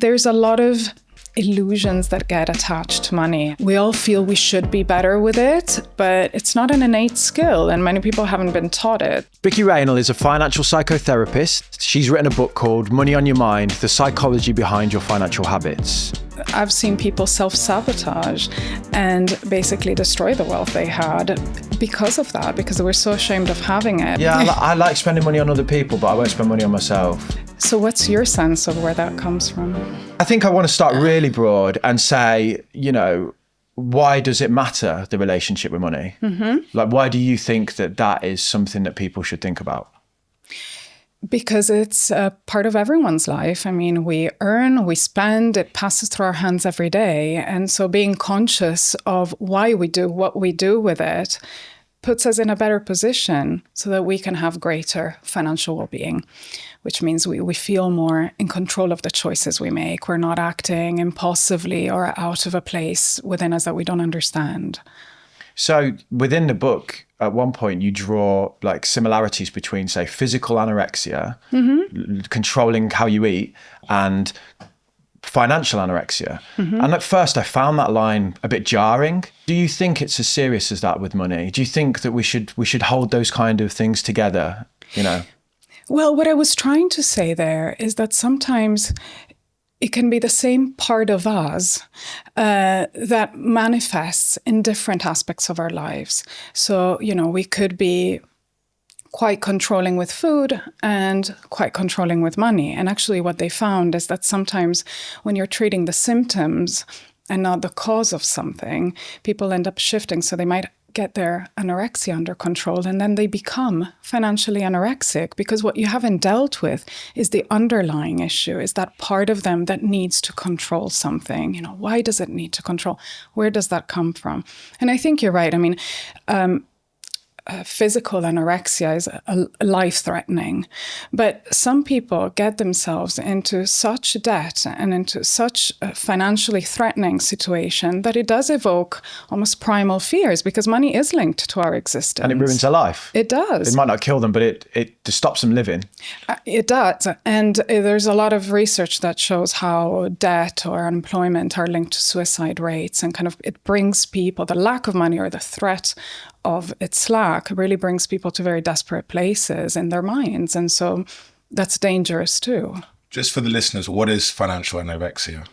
there's a lot of illusions that get attached to money. We all feel we should be better with it, but it's not an innate skill, and many people haven't been taught it. Vicky Raynal is a financial psychotherapist. She's written a book called Money on Your Mind, The Psychology Behind Your Financial Habits. I've seen people self-sabotage and basically destroy the wealth they had because of that, because they were so ashamed of having it. Yeah, I like spending money on other people, but I won't spend money on myself. So what's your sense of where that comes from? I think I want to start really broad and say, why does it matter, the relationship with money? Mm-hmm. Like, why do you think that is something that people should think about? Because it's a part of everyone's life. I mean, we earn, we spend, it passes through our hands every day. And so being conscious of why we do what we do with it puts us in a better position so that we can have greater financial well-being, which means we feel more in control of the choices we make. We're not acting impulsively or out of a place within us that we don't understand. So within the book, at one point, you draw like similarities between, say, physical anorexia, controlling how you eat, and financial anorexia. Mm-hmm. And at first, I found that line a bit jarring. Do you think it's as serious as that with money? Do you think that we should hold those kind of things together? Well, what I was trying to say there is that sometimes it can be the same part of us that manifests in different aspects of our lives. So, we could be quite controlling with food and quite controlling with money. And actually what they found is that sometimes when you're treating the symptoms and not the cause of something, people end up shifting. So they might get their anorexia under control, and then they become financially anorexic, because what you haven't dealt with is the underlying issue, is that part of them that needs to control something. Why does it need to control? Where does that come from? And I think you're right. I mean, physical anorexia is life-threatening, but some people get themselves into such debt and into such a financially threatening situation that it does evoke almost primal fears, because money is linked to our existence. And it ruins their life. It does. It might not kill them, but it stops them living. It does. And there's a lot of research that shows how debt or unemployment are linked to suicide rates, and kind of it brings people, the lack of money or the threat of its lack really brings people to very desperate places in their minds. And so that's dangerous too. Just for the listeners, what is financial anorexia?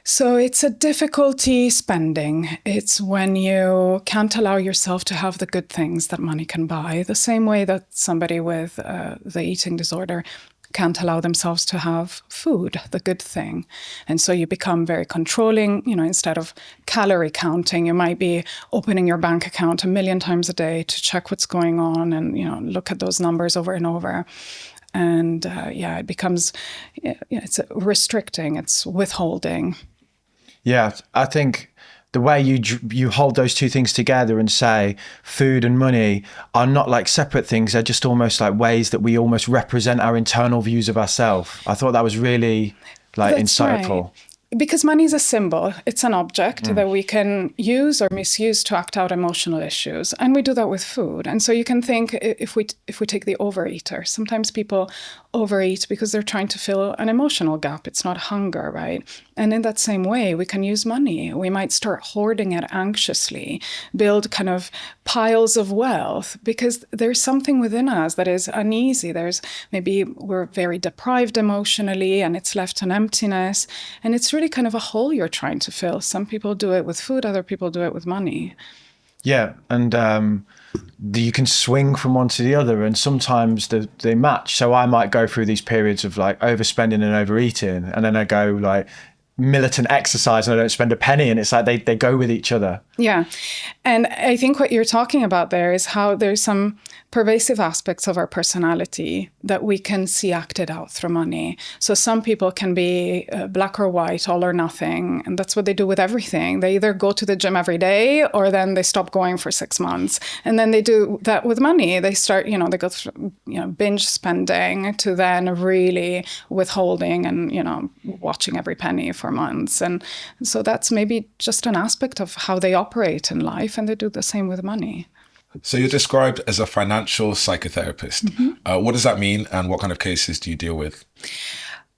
So it's a difficulty spending. It's when you can't allow yourself to have the good things that money can buy, the same way that somebody with the eating disorder can't allow themselves to have food, the good thing. And so you become very controlling. Instead of calorie counting, you might be opening your bank account 1 million times a day to check what's going on and, look at those numbers over and over. And it becomes, it's restricting, it's withholding. Yeah, I think the way you hold those two things together and say food and money are not like separate things, they're just almost like ways that we almost represent our internal views of ourselves. I thought that was really insightful. Right. Because money is a symbol. It's an object that we can use or misuse to act out emotional issues. And we do that with food. And so you can think, if we take the overeater, sometimes people overeat because they're trying to fill an emotional gap. It's not hunger, right? And in that same way, we can use money. We might start hoarding it anxiously, build kind of piles of wealth, because there's something within us that is uneasy. Maybe we're very deprived emotionally and it's left an emptiness. And it's really kind of a hole you're trying to fill. Some people do it with food, other people do it with money. Yeah, and you can swing from one to the other, and sometimes they match. So I might go through these periods of like overspending and overeating, and then I go like militant exercise and I don't spend a penny, and it's like they go with each other. Yeah. And I think what you're talking about there is how there's some pervasive aspects of our personality that we can see acted out through money. So some people can be black or white, all or nothing. And that's what they do with everything. They either go to the gym every day or then they stop going for 6 months. And then they do that with money. They start, they go through, binge spending to then really withholding and, watching every penny for months. And so that's maybe just an aspect of how they operate in life. And they do the same with money. So you're described as a financial psychotherapist. Mm-hmm. What does that mean, and what kind of cases do you deal with?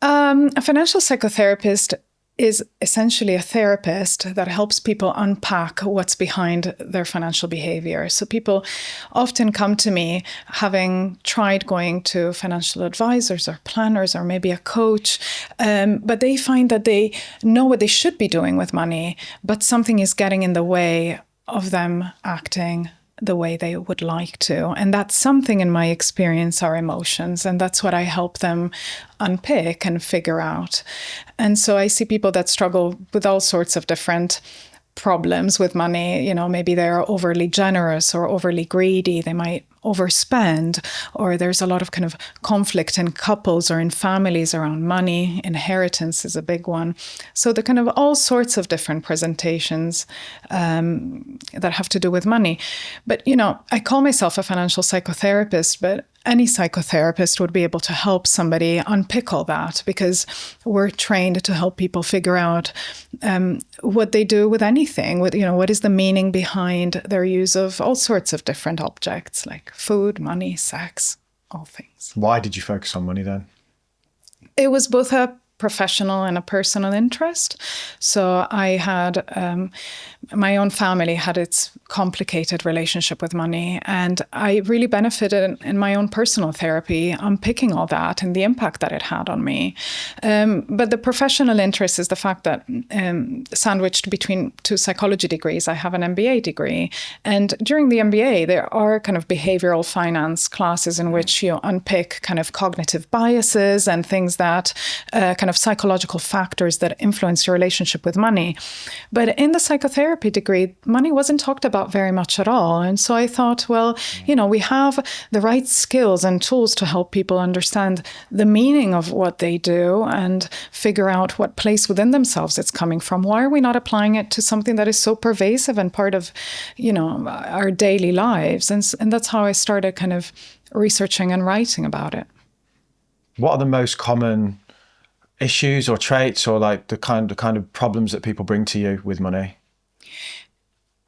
A financial psychotherapist is essentially a therapist that helps people unpack what's behind their financial behavior. So people often come to me having tried going to financial advisors or planners or maybe a coach, but they find that they know what they should be doing with money, but something is getting in the way of them acting the way they would like to. And that's something, in my experience, are emotions. And that's what I help them unpick and figure out. And so I see people that struggle with all sorts of different problems with money. You know, maybe they're overly generous or overly greedy. They might overspend, or there's a lot of kind of conflict in couples or in families around money. Inheritance is a big one. So the kind of all sorts of different presentations that have to do with money. But, you know, I call myself a financial psychotherapist, but any psychotherapist would be able to help somebody unpick all that, because we're trained to help people figure out what they do with anything. With, you know, what is the meaning behind their use of all sorts of different objects like food, money, sex, all things. Why did you focus on money then? It was both a professional and a personal interest. So I had, my own family had its complicated relationship with money, and I really benefited in my own personal therapy unpicking all that and the impact that it had on me. But the professional interest is the fact that sandwiched between two psychology degrees, I have an MBA degree. And during the MBA, there are kind of behavioral finance classes in which you unpick kind of cognitive biases and things that kind of psychological factors that influence your relationship with money. But in the psychotherapy degree, money wasn't talked about very much at all. And so I thought, well, you know, we have the right skills and tools to help people understand the meaning of what they do and figure out what place within themselves it's coming from. Why are we not applying it to something that is so pervasive and part of, you know, our daily lives? And that's how I started kind of researching and writing about it. What are the most common issues or traits, or like the kind of problems that people bring to you with money?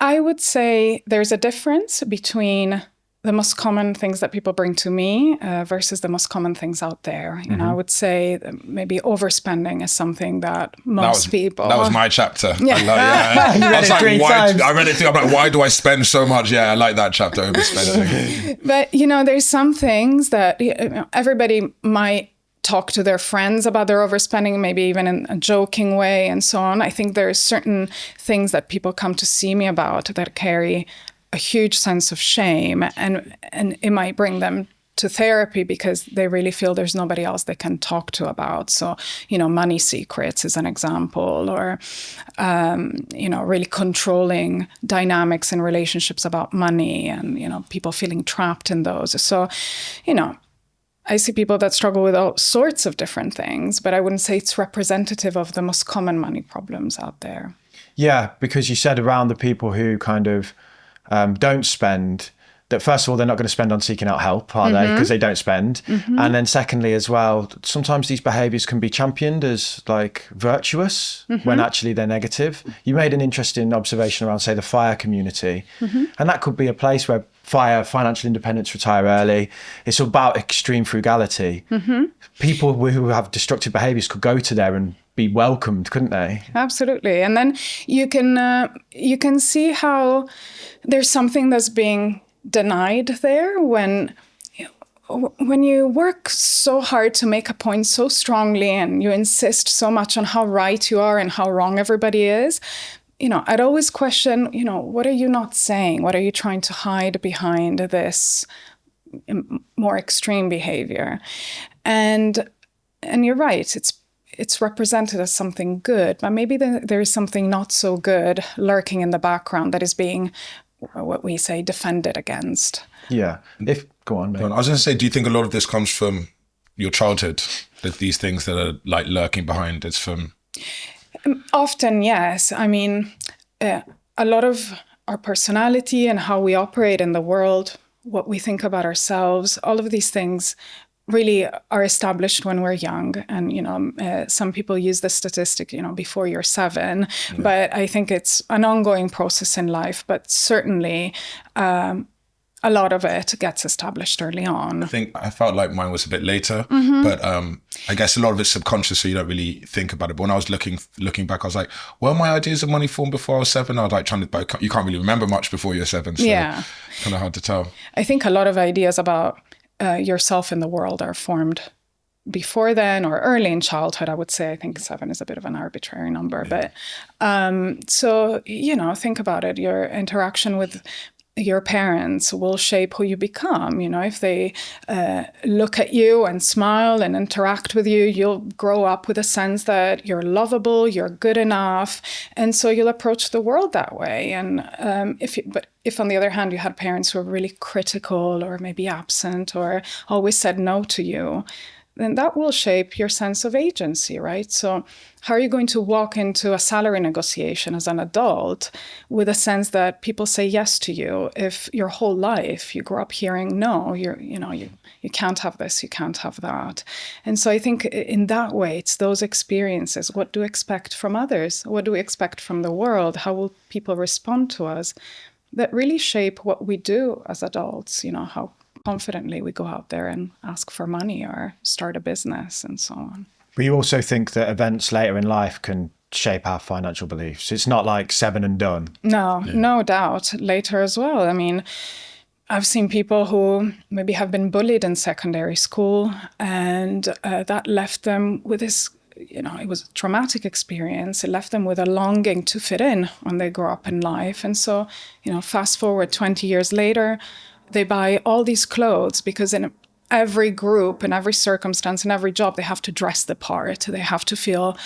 I would say there's a difference between the most common things that people bring to me versus the most common things out there. You know, I would say that maybe overspending is something that most people... That was my chapter. Yeah. I was like, 3 times. I read it through. I'm like, why do I spend so much? Yeah, I like that chapter, overspending. But, you know, there's some things that everybody might talk to their friends about their overspending, maybe even in a joking way and so on. I think there's certain things that people come to see me about that carry a huge sense of shame, and it might bring them to therapy because they really feel there's nobody else they can talk to about. So, you know, money secrets is an example, or, you know, really controlling dynamics in relationships about money, and, you know, people feeling trapped in those. So, you know, I see people that struggle with all sorts of different things, but I wouldn't say it's representative of the most common money problems out there. Yeah, because you said around the people who kind of don't spend, that first of all, they're not going to spend on seeking out help, are they? Because they don't spend. And then secondly as well, sometimes these behaviours can be championed as like virtuous when actually they're negative. You made an interesting observation around, say, the FIRE community. And that could be a place where FIRE, financial independence, retire early. It's about extreme frugality. People who have destructive behaviours could go to there and be welcomed, couldn't they? Absolutely. And then you can see how there's something that's being denied there when you work so hard to make a point so strongly and you insist so much on how right you are and how wrong everybody is. You know, I'd always question, you know, what are you not saying? What are you trying to hide behind this more extreme behavior? And you're right, it's represented as something good, but maybe there is something not so good lurking in the background that is being, what we say, defended against. Yeah. Go on, mate. I was going to say, do you think a lot of this comes from your childhood? That these things that are like lurking behind, it's from... Often, yes. I mean, a lot of our personality and how we operate in the world, what we think about ourselves, all of these things really are established when we're young. And, you know, some people use the statistic, you know, before you're 7, but I think it's an ongoing process in life. But certainly, a lot of it gets established early on. I think I felt like mine was a bit later, but I guess a lot of it's subconscious, so you don't really think about it. But when I was looking back, I was like, were my ideas of money formed before I was 7? I was like you can't really remember much before you're 7, so kind of hard to tell. I think a lot of ideas about yourself in the world are formed before then or early in childhood, I would say. I think 7 is a bit of an arbitrary number. Yeah. But so, think about it. Your interaction with your parents will shape who you become. If they look at you and smile and interact with you, you'll grow up with a sense that you're lovable, you're good enough. And so you'll approach the world that way. And if on the other hand, you had parents who were really critical or maybe absent or always said no to you, then that will shape your sense of agency, right? So how are you going to walk into a salary negotiation as an adult with a sense that people say yes to you if your whole life you grew up hearing no, you can't have this, you can't have that? And so I think in that way, it's those experiences. What do we expect from others? What do we expect from the world? How will people respond to us? That really shape what we do as adults, how confidently we go out there and ask for money or start a business and so on. But you also think that events later in life can shape our financial beliefs. It's not like 7 and done. No doubt. Later as well. I mean, I've seen people who maybe have been bullied in secondary school and that left them with this, it was a traumatic experience. It left them with a longing to fit in when they grow up in life. And so, fast forward 20 years later, they buy all these clothes because in every group, in every circumstance, in every job, they have to dress the part. They have to feel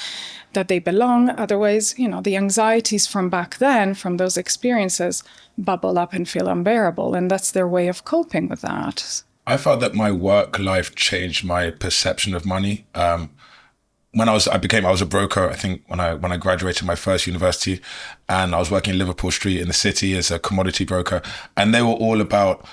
that they belong. Otherwise, the anxieties from back then, from those experiences, bubble up and feel unbearable. And that's their way of coping with that. I felt that my work life changed my perception of money. When I was a broker, I think when I graduated my first university, and I was working in Liverpool Street in the city as a commodity broker, and they were all about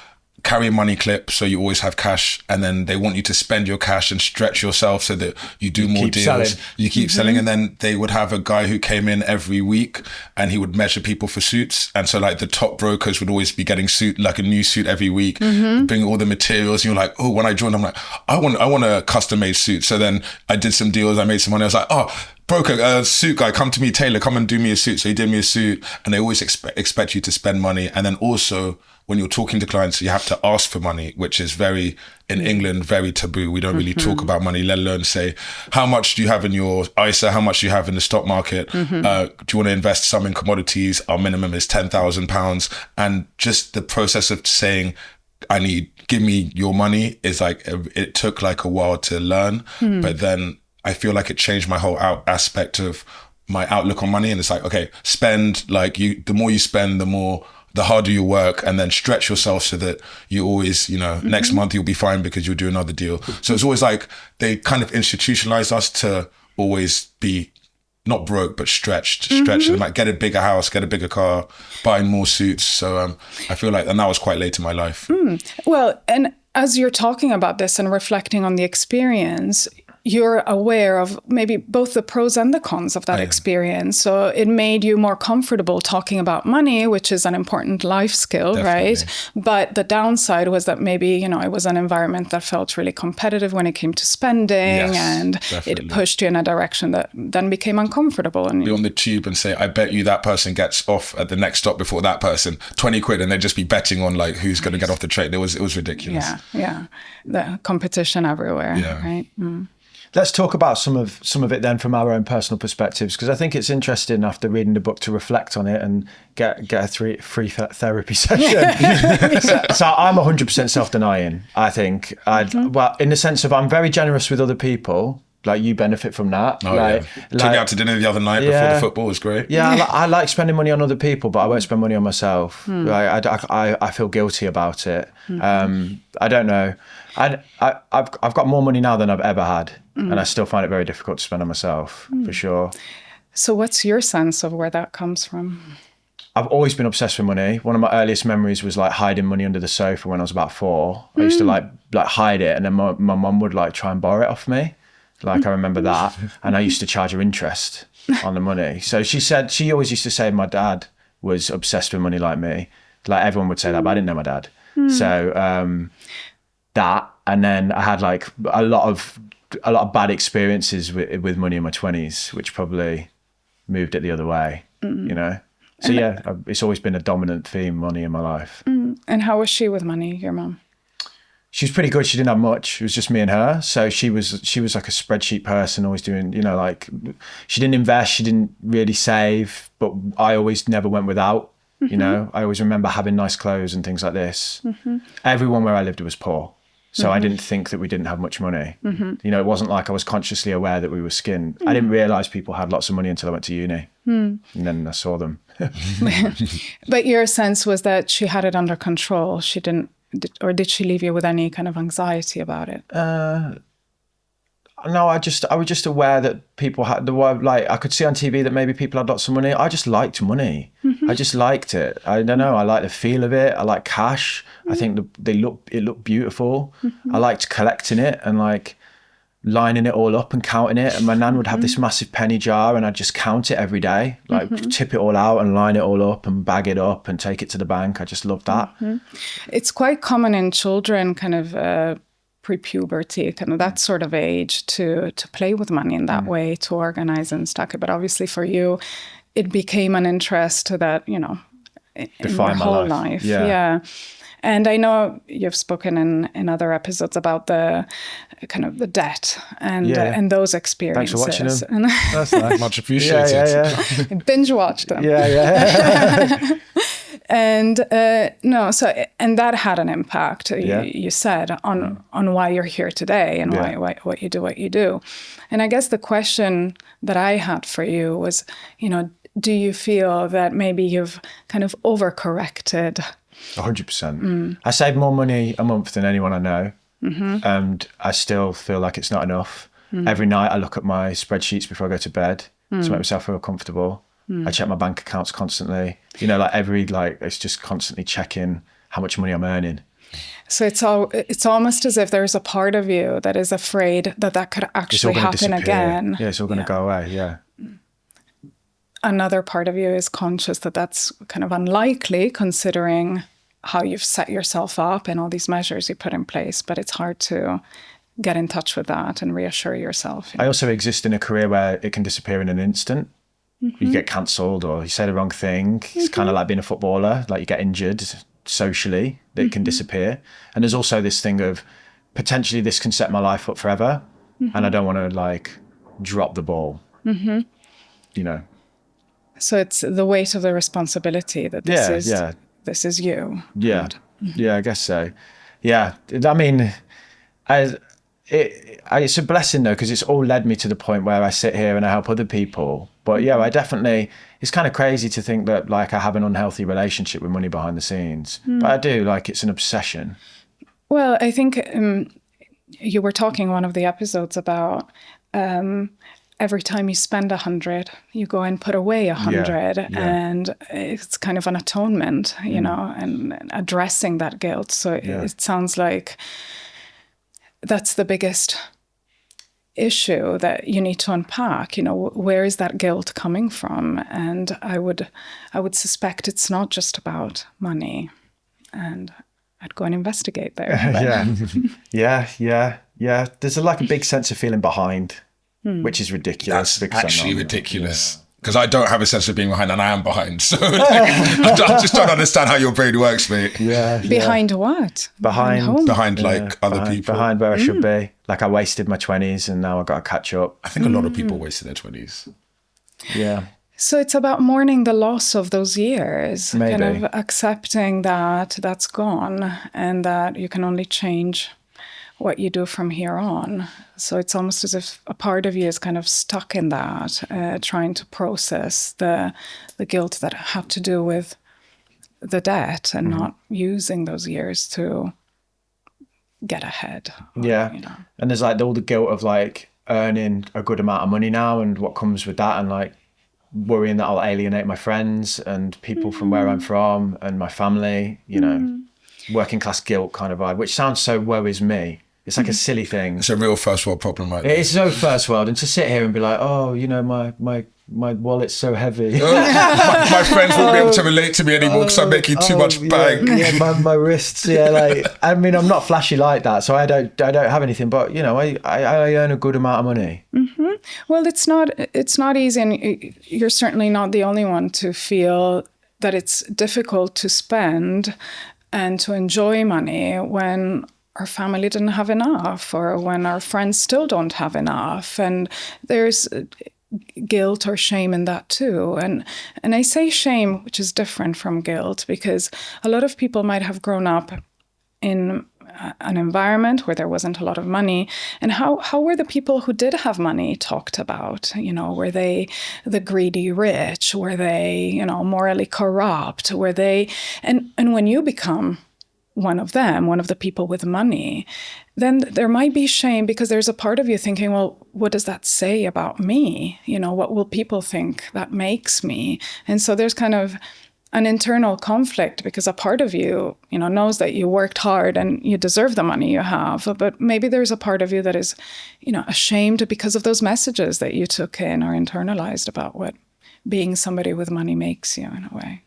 carry a money clip so you always have cash, and then they want you to spend your cash and stretch yourself so that you do more deals. Selling. You keep selling, and then they would have a guy who came in every week and he would measure people for suits. And so like the top brokers would always be getting a new suit every week, bring all the materials. And you're like, oh, when I joined, I'm like, I want a custom made suit. So then I did some deals, I made some money. I was like, oh, broker, suit guy, come to me, Taylor, come and do me a suit. So he did me a suit, and they always expect you to spend money. And then also, when you're talking to clients, you have to ask for money, which is in England, very taboo. We don't really talk about money, let alone say, how much do you have in your ISA? How much do you have in the stock market? Do you want to invest some in commodities? Our minimum is £10,000. And just the process of saying, give me your money is like, it took like a while to learn. But then I feel like it changed my whole aspect of my outlook on money. And it's like, okay, spend, like the more you spend, the harder you work, and then stretch yourself so that you always, next month you'll be fine because you'll do another deal. So it's always like they kind of institutionalized us to always be not broke, but stretched, and like get a bigger house, get a bigger car, buying more suits. So I feel like, and that was quite late in my life. Well, and as you're talking about this and reflecting on the experience, you're aware of maybe both the pros and the cons of that experience. So it made you more comfortable talking about money, which is an important life skill, definitely, right? But the downside was that maybe, it was an environment that felt really competitive when it came to spending, and definitely, it pushed you in a direction that then became uncomfortable. And be on the tube and say, I bet you that person gets off at the next stop before that person, 20 quid, and they'd just be betting on like who's going to get off the train. It was ridiculous. Yeah. The competition everywhere, right? Let's talk about some of it then from our own personal perspectives, because I think it's interesting after reading the book to reflect on it and get a free therapy session. so I'm 100% self-denying, I think. Well, in the sense of I'm very generous with other people. Like you benefit from that. Took me out to dinner the other night before the football was great. Yeah, I like spending money on other people, but I won't spend money on myself. Like, I feel guilty about it. I don't know. I've got more money now than I've ever had, and I still find it very difficult to spend on myself, for sure. So what's your sense of where that comes from? I've always been obsessed with money. One of my earliest memories was like hiding money under the sofa when I was about 4. I used to like hide it, and then my mum would like try and borrow it off me. Like I remember that, and I used to charge her interest on the money. So she always used to say my dad was obsessed with money like me. Like everyone would say that, but I didn't know my dad. So that, and then I had like a lot of bad experiences with money in my 20s, which probably moved it the other way, you know? So yeah, it's always been a dominant theme, money in my life. And how was she with money, your mom? She was pretty good. She didn't have much. It was just me and her. So she was like a spreadsheet person, always doing, you know, like she didn't invest, she didn't really save, but I always never went without, you know. I always remember having nice clothes and things like this. Everyone where I lived was poor. So I didn't think that we didn't have much money. You know, it wasn't like I was consciously aware that we were skinned. I didn't realise people had lots of money until I went to uni. And then I saw them. But your sense was that she had it under control. She didn't, or did she leave you with any kind of anxiety about it? No, I was just aware that people had like I could see on TV that maybe people had lots of money. I just liked money. I just liked it. I don't know. I like the feel of it. I like cash. I think it looked beautiful. I liked collecting it and like lining it all up and counting it. And my nan would have this massive penny jar, and I'd just count it every day, like tip it all out and line it all up and bag it up and take it to the bank. I just loved that. It's quite common in children, kind of pre-puberty, kind of that sort of age, to play with money in that way, to organize and stack it. But obviously for you, it became an interest that, you know, in your whole life. Yeah. And I know you've spoken in other episodes about the kind of the debt and those experiences. Thanks for watching them. That's nice. Much appreciated. Binge watched them. And and that had an impact, you said, on why you're here today and why what you do. And I guess the question that I had for you was, you know, do you feel that maybe you've kind of overcorrected? 100%. I save more money a month than anyone I know, and I still feel like it's not enough. Every night I look at my spreadsheets before I go to bed to make myself feel comfortable. I check my bank accounts constantly. You know, like it's just constantly checking how much money I'm earning. So it's almost as if there's a part of you that is afraid that could actually happen again. Yeah, it's all going to go away. Yeah. Another part of you is conscious that that's kind of unlikely, considering how you've set yourself up and all these measures you put in place. But it's hard to get in touch with that and reassure yourself. I also exist in a career where it can disappear in an instant. You get cancelled or you say the wrong thing. It's kind of like being a footballer, like you get injured socially, that it can disappear. And there's also this thing of potentially this can set my life up forever. And I don't want to like drop the ball, you know. So it's the weight of the responsibility that this is you. Yeah, I guess so. Yeah, I mean, it's a blessing though, because it's all led me to the point where I sit here and I help other people. But yeah, it's kind of crazy to think that like I have an unhealthy relationship with money behind the scenes. But I do, like it's an obsession. Well, I think you were talking one of the episodes about every time you spend 100, you go and put away 100, and it's kind of an atonement, you know, and addressing that guilt. So it sounds like that's the biggest issue that you need to unpack. You know, where is that guilt coming from? And I would suspect it's not just about money, and I'd go and investigate there. Yeah. There's like a big sense of feeling behind. Which is ridiculous. That's actually ridiculous. Because I don't have a sense of being behind, and I am behind. So I just don't understand how your brain works, mate. Behind what? Behind like other people. Behind where I should be. Like I wasted my 20s and now I've got to catch up. I think a lot of people wasted their 20s. Yeah. So it's about mourning the loss of those years. Maybe. Kind of accepting that that's gone and that you can only change what you do from here on. So it's almost as if a part of you is kind of stuck in that, trying to process the guilt that have to do with the debt and not using those years to get ahead. Yeah. You know. And there's like all the guilt of like earning a good amount of money now and what comes with that, and like worrying that I'll alienate my friends and people from where I'm from and my family, you know, working class guilt kind of vibe, which sounds so woe is me. It's like a silly thing. It's a real first world problem, right? It's so first world. And to sit here and be like, oh, you know, my my wallet's so heavy. My friends won't be able to relate to me anymore because I'm making too much bank. Yeah, my wrists. Yeah, like I mean, I'm not flashy like that, so I don't have anything. But you know, I earn a good amount of money. Mm-hmm. Well, it's not easy, and you're certainly not the only one to feel that it's difficult to spend and to enjoy money when our family didn't have enough, or when our friends still don't have enough, and there's guilt or shame in that too. And I say shame, which is different from guilt, because a lot of people might have grown up in an environment where there wasn't a lot of money. And how were the people who did have money talked about? You know, were they the greedy rich? Were they, you know, morally corrupt? Were they, and when you become one of them, one of the people with money, then there might be shame, because there's a part of you thinking, well, what does that say about me? You know, what will people think that makes me? And so there's kind of an internal conflict, because a part of you, you know, knows that you worked hard and you deserve the money you have, but maybe there's a part of you that is, you know, ashamed because of those messages that you took in or internalized about what being somebody with money makes you, in a way.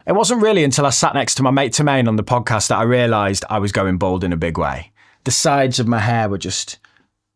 It wasn't really until I sat next to my mate Tremaine on the podcast that I realised I was going bald in a big way. The sides of my hair were just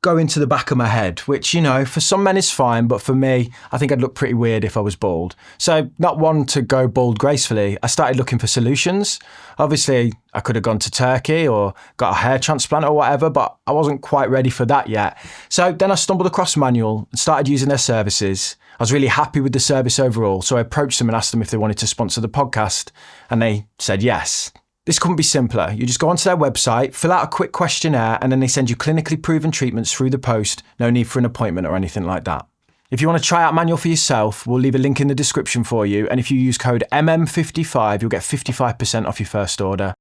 going to the back of my head, which, you know, for some men is fine, but for me, I think I'd look pretty weird if I was bald. So, not one to go bald gracefully, I started looking for solutions. Obviously, I could have gone to Turkey or got a hair transplant or whatever, but I wasn't quite ready for that yet. So then I stumbled across Manual and started using their services. I was really happy with the service overall, so I approached them and asked them if they wanted to sponsor the podcast, and they said yes. This couldn't be simpler. You just go onto their website, fill out a quick questionnaire, and then they send you clinically proven treatments through the post. No need for an appointment or anything like that. If you want to try out Manual for yourself, we'll leave a link in the description for you, and if you use code MM55, you'll get 55% off your first order.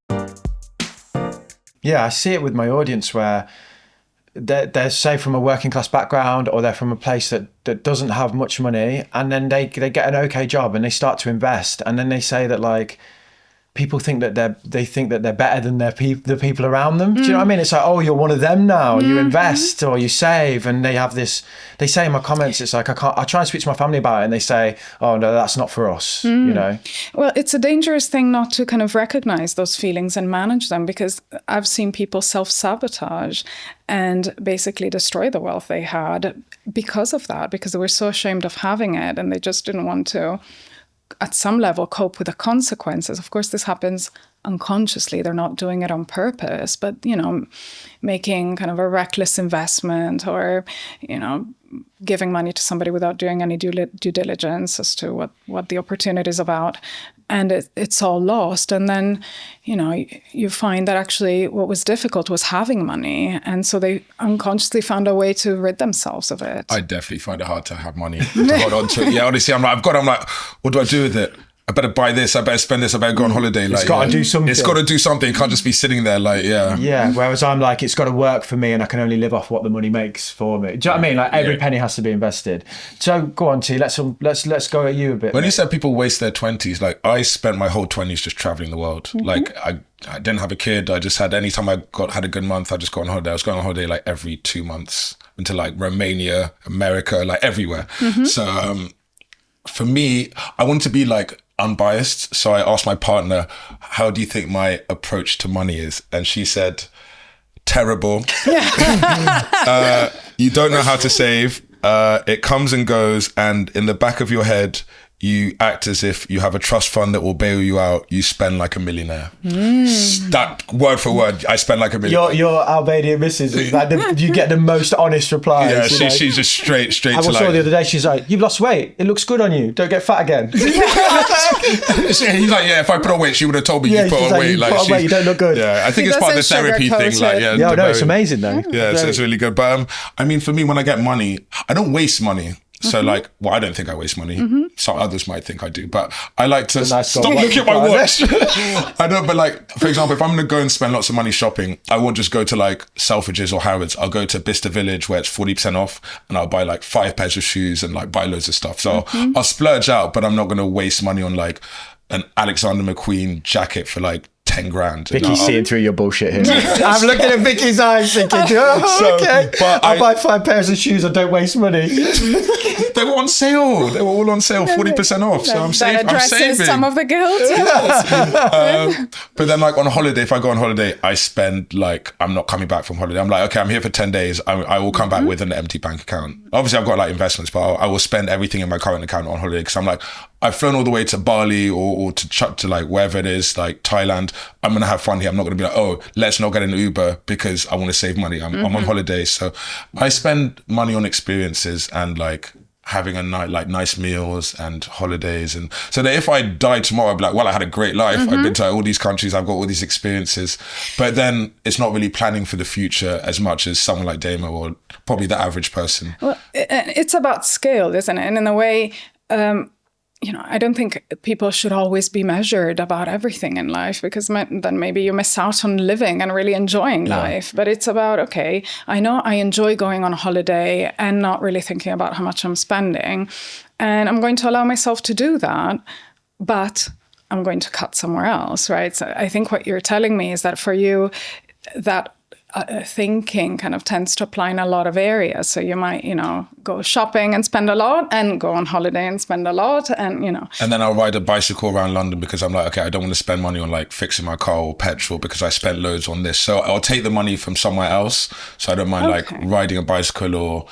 Yeah, I see it with my audience where they're say from a working class background, or they're from a place that doesn't have much money, and then they get an okay job and they start to invest, and then they say that like people think that they're better than the people around them. Do you know what I mean? It's like, oh, you're one of them now. You invest or you save, and they have this. They say in my comments, it's like I try and speak to my family about it, and they say, oh no, that's not for us. You know. Well, it's a dangerous thing not to kind of recognize those feelings and manage them, because I've seen people self-sabotage and basically destroy the wealth they had because of that, because they were so ashamed of having it and they just didn't want to, at some level, cope with the consequences. Of course, this happens unconsciously. They're not doing it on purpose, but, you know, making kind of a reckless investment, or, you know, giving money to somebody without doing any due diligence as to what the opportunity is about. And it's all lost. And then, you know, you find that actually what was difficult was having money. And so they unconsciously found a way to rid themselves of it. I definitely find it hard to have money to hold on to it. Yeah, honestly, I'm like, what do I do with it? I better buy this, I better spend this, I better go on holiday. Like, it's got to do something. It's got to do something. It can't just be sitting there like, Yeah, whereas I'm like, it's got to work for me and I can only live off what the money makes for me. Do you know what I mean? Like every penny has to be invested. So go on, T, let's go at you a bit. When you said people waste their 20s, like I spent my whole 20s just traveling the world. Like I didn't have a kid. I just had, anytime I had a good month, I just go on holiday. I was going on holiday like every 2 months into like Romania, America, like everywhere. So for me, I want to be like unbiased. So I asked my partner, how do you think my approach to money is? And she said, terrible. You don't know how to save. It comes and goes. And in the back of your head, you act as if you have a trust fund that will bail you out. You spend like a millionaire. That word for word, I spend like a millionaire. Your Albanian missus is like you get the most honest replies. Yeah, she's just straight I to saw the other day, she's like, you've lost weight. It looks good on you. Don't get fat again. He's like, yeah, if I put on weight, she would have told me you put on weight. You put on weight, you don't look good. Yeah, I think it's part of the therapy thing. Like, yeah, no, it's amazing though. Yeah, it's really good. But I mean, for me, when I get money, I don't waste money. So like, well, I don't think I waste money. Some others might think I do, but I like to stop looking at my watch. I know, but like, for example, if I'm going to go and spend lots of money shopping, I won't just go to like Selfridges or Harrods. I'll go to Bicester Village where it's 40% off, and I'll buy like 5 pairs of shoes and like buy loads of stuff. So I'll splurge out, but I'm not going to waste money on like an Alexander McQueen jacket for like 10 grand. Vicky's seeing through your bullshit here. I'm looking at Vicky's eyes thinking, okay, but I'll buy 5 pairs of shoes and don't waste money. They were on sale. They were all on sale, 40% off. So I'm saving. That addresses some of the guilt. But then like on holiday, if I go on holiday, I spend like, I'm not coming back from holiday. I'm like, okay, I'm here for 10 days. I will come back with an empty bank account. Obviously I've got like investments, but I will spend everything in my current account on holiday because I'm like, I've flown all the way to Bali or to like wherever it is, like Thailand. I'm going to have fun here. I'm not going to be like, oh, let's not get an Uber because I want to save money. I'm on holiday. So I spend money on experiences and like having a night, like nice meals and holidays. And so that if I die tomorrow, I'd be like, well, I had a great life. I've been to all these countries. I've got all these experiences. But then it's not really planning for the future as much as someone like Damo or probably the average person. Well, it's about scale, isn't it? And in a way, I don't think people should always be measured about everything in life because then maybe you miss out on living and really enjoying life. But it's about, okay, I know I enjoy going on a holiday and not really thinking about how much I'm spending. And I'm going to allow myself to do that, but I'm going to cut somewhere else, right? So I think what you're telling me is that for you, that thinking kind of tends to apply in a lot of areas. So you might, go shopping and spend a lot and go on holiday and spend a lot and, And then I'll ride a bicycle around London because I'm like, okay, I don't want to spend money on like fixing my car or petrol because I spent loads on this. So I'll take the money from somewhere else. So I don't mind like riding a bicycle or,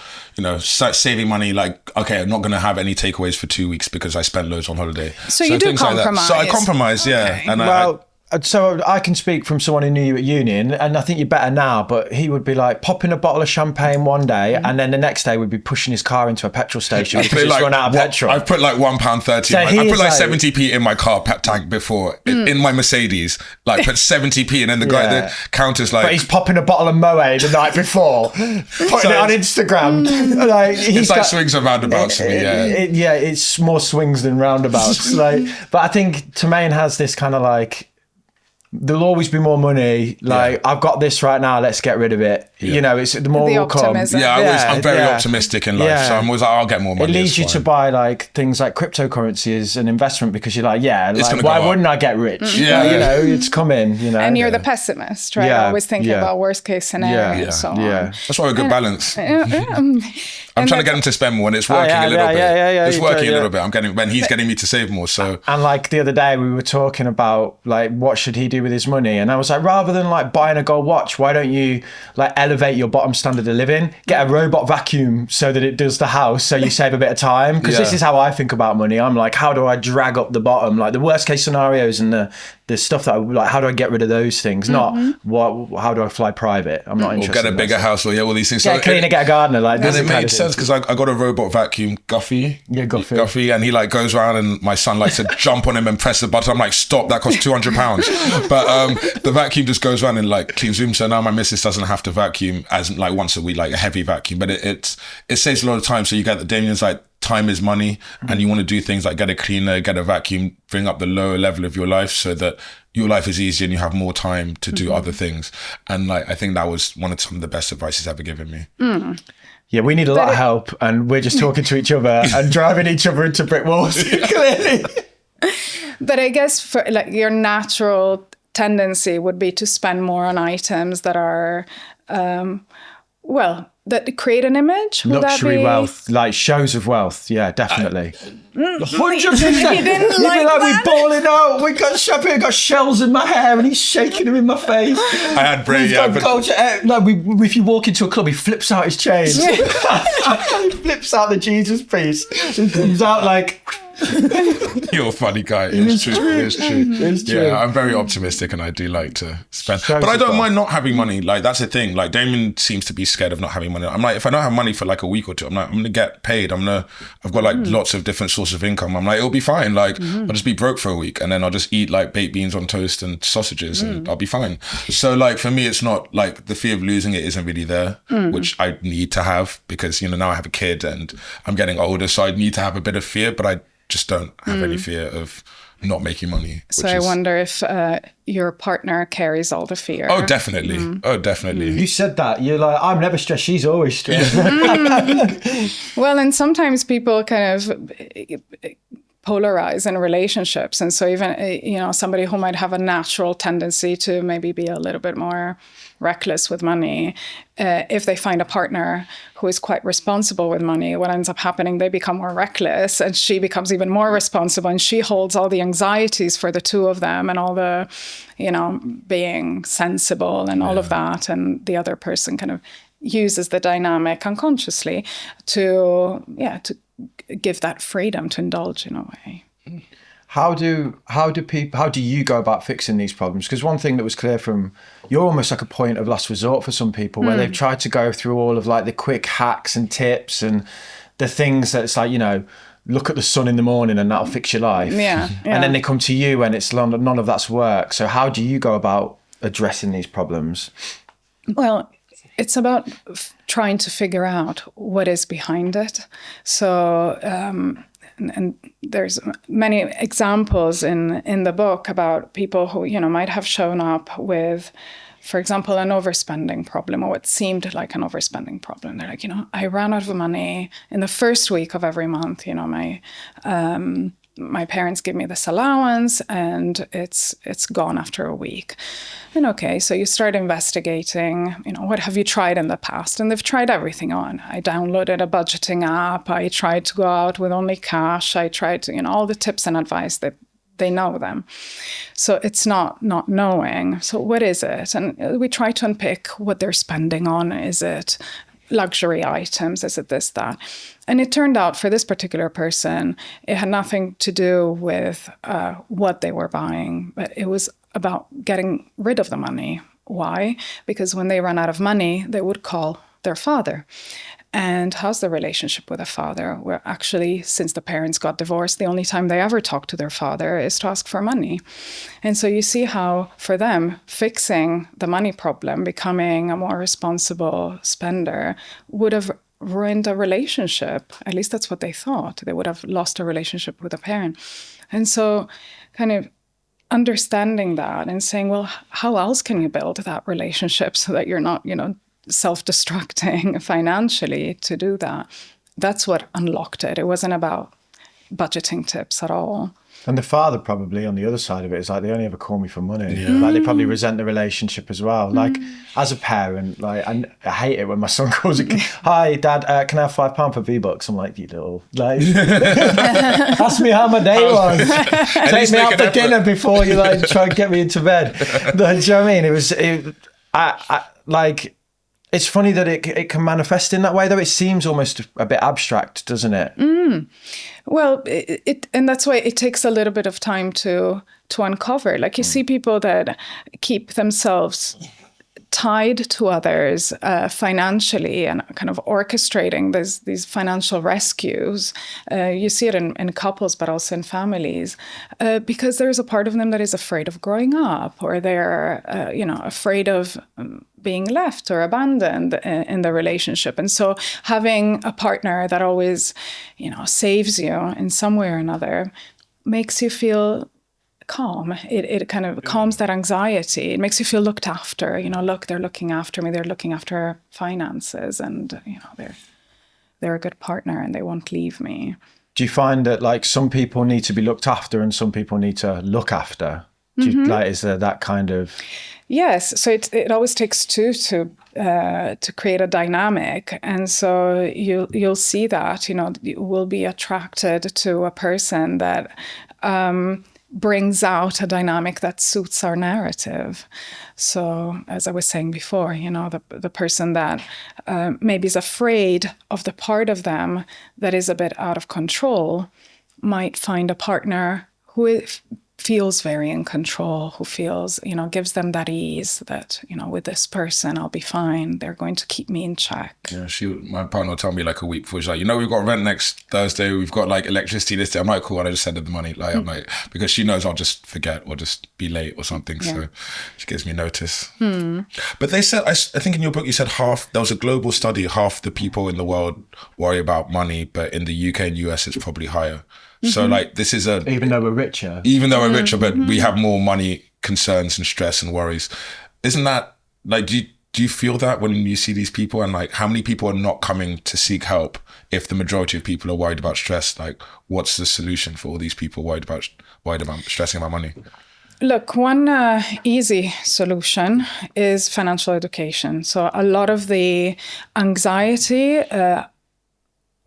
saving money. Like, okay, I'm not going to have any takeaways for 2 weeks because I spent loads on holiday. So you do compromise. Like so I compromise, yeah. And so I can speak from someone who knew you at uni, and I think you're better now, but he would be like popping a bottle of champagne one day, and then the next day would be pushing his car into a petrol station because it's run out of petrol. I've put like £1.30. So I put like 70p in my car tank before, in my Mercedes, like put 70p, and then the guy, the counter's like... But he's popping a bottle of Moët the night before, putting it on Instagram. It's like swings and roundabouts for me, yeah. It's more swings than roundabouts. But I think Tremaine has this kind of like... There'll always be more money. I've got this right now. Let's get rid of it. It's the more will come. I'm very optimistic in life, so I'm always like, I'll get more money. It leads you to buy like things like cryptocurrency as an investment because you're like, why wouldn't I get rich? It's coming. And you're the pessimist, right? Always thinking about worst case scenario and so on. That's why a good balance. I'm trying to get him to spend more, and it's working a little bit. It's working a little bit. When he's getting me to save more. So and like the other day, we were talking about like what should he do with his money, and I was like, rather than like buying a gold watch, why don't you like elevate your bottom standard of living, get a robot vacuum so that it does the house, so you save a bit of time. Because this is how I think about money. I'm like, how do I drag up the bottom, like the worst case scenarios and the stuff that I like, how do I get rid of those things? Not how do I fly private? I'm not interested. Or get a bigger house, or all these things. Get cleaner, get a gardener. Like, and it made sense because I got a robot vacuum, Guffy. Yeah, Guffy, and he like goes around, and my son likes to jump on him and press the button. I'm like, stop! That costs £200. But the vacuum just goes around and like cleans room. So now my missus doesn't have to vacuum as like once a week, like a heavy vacuum. But it saves a lot of time. So you get the Damien's like, time is money, and you want to do things like get a cleaner, get a vacuum, bring up the lower level of your life so that your life is easier and you have more time to do other things. And like, I think that was some of the best advice he's ever given me. Yeah, we need a lot of help, and we're just talking to each other and driving each other into brick walls, clearly. But I guess for like your natural tendency would be to spend more on items that are, that create an image. Would luxury wealth, like shows of wealth. Yeah, definitely. 100%. You didn't like that? We balling out. We got champagne, got shells in my hair, and he's shaking them in my face. I had brain. If you walk into a club, he flips out his chain. He flips out the Jesus piece. He comes out like. You're a funny guy. It's true. Yeah, I'm very optimistic, and I do like to spend. But I don't mind not having money. Like, that's the thing. Like, Damien seems to be scared of not having money. I'm like, if I don't have money for like a week or two, I'm like, I'm gonna get paid. I've got like lots of different sources of income. I'm like, it'll be fine. Like, I'll just be broke for a week, and then I'll just eat like baked beans on toast and sausages, and I'll be fine. So like, for me, it's not like the fear of losing it isn't really there, which I need to have because now I have a kid and I'm getting older, so I need to have a bit of fear, but I just don't have any fear of not making money. So I wonder if your partner carries all the fear. Oh, definitely. Oh, definitely. You said that. You're like, I'm never stressed. She's always stressed. Well, and sometimes people kind of polarize in relationships. And so even, somebody who might have a natural tendency to maybe be a little bit more reckless with money, if they find a partner who is quite responsible with money, what ends up happening, they become more reckless and she becomes even more responsible, and she holds all the anxieties for the two of them and all the, being sensible and all of that. And the other person kind of uses the dynamic unconsciously to give that freedom to indulge in a way. How do you go about fixing these problems? Because one thing that was clear from, you're almost like a point of last resort for some people, where they've tried to go through all of like the quick hacks and tips and the things that it's like, look at the sun in the morning and that'll fix your life. Yeah. And then they come to you and it's none of that's work. So how do you go about addressing these problems? Well, it's about trying to figure out what is behind it. So, and there's many examples in the book about people who, might have shown up with, for example, an overspending problem, or what seemed like an overspending problem. They're like, I ran out of money in the first week of every month. My parents give me this allowance and it's gone after a week. And okay, so you start investigating, what have you tried in the past? And they've tried everything on. I downloaded a budgeting app. I tried to go out with only cash. I tried to, all the tips and advice that they know them. So it's not knowing. So what is it? And we try to unpick what they're spending on. Is it luxury items? Is it this, that? And it turned out for this particular person, it had nothing to do with what they were buying, but it was about getting rid of the money. Why? Because when they ran out of money, they would call their father. And how's the relationship with a father? Where actually, since the parents got divorced, the only time they ever talk to their father is to ask for money. And so you see how, for them, fixing the money problem, becoming a more responsible spender, would have ruined a relationship. At least that's what they thought. They would have lost a relationship with a parent. And so kind of understanding that and saying, well, how else can you build that relationship so that you're not, self-destructing financially to do that? That's what unlocked it. It wasn't about budgeting tips at all. And the father probably on the other side of it is like, they only ever call me for money. Yeah. Like they probably resent the relationship as well. Like as a parent, like I hate it when my son calls it, hi dad, can I have £5 for V-Bucks? I'm like, you little, like, ask me how my day was. Take me out for dinner before you like try and get me into bed. Do you know what I mean? It's funny that it can manifest in that way, though. It seems almost a bit abstract, doesn't it? Well, and that's why it takes a little bit of time to uncover. Like you see people that keep themselves tied to others financially and kind of orchestrating these financial rescues. You see it in couples, but also in families, because there's a part of them that is afraid of growing up, or they're, afraid of being left or abandoned in the relationship. And so having a partner that always, saves you in some way or another makes you feel calm. It kind of calms that anxiety. It makes you feel looked after. Look, they're looking after me. They're looking after finances, and they're a good partner, and they won't leave me. Do you find that like some people need to be looked after and some people need to look after? Is there that kind of? Yes. So it always takes two to create a dynamic, and so you'll see that you will be attracted to a person that brings out a dynamic that suits our narrative. So as I was saying before, the person that maybe is afraid of the part of them that is a bit out of control might find a partner who feels very in control, who feels, gives them that ease that, with this person, I'll be fine. They're going to keep me in check. Yeah, my partner will tell me like a week before, she's like, we've got rent next Thursday. We've got like electricity this day. I'm like, cool. And I just send her the money. Like, I'm like, because she knows I'll just forget or just be late or something. Yeah. So she gives me notice. But they said, I think in your book, you said there was a global study, half the people in the world worry about money, but in the UK and US, it's probably higher. So like this is even though we're richer, but we have more money concerns and stress and worries. Isn't that like, do Do you feel that when you see these people, and like how many people are not coming to seek help if the majority of people are worried about stress? Like, what's the solution for all these people worried about stressing about money? Look, one easy solution is financial education. So a lot of the anxiety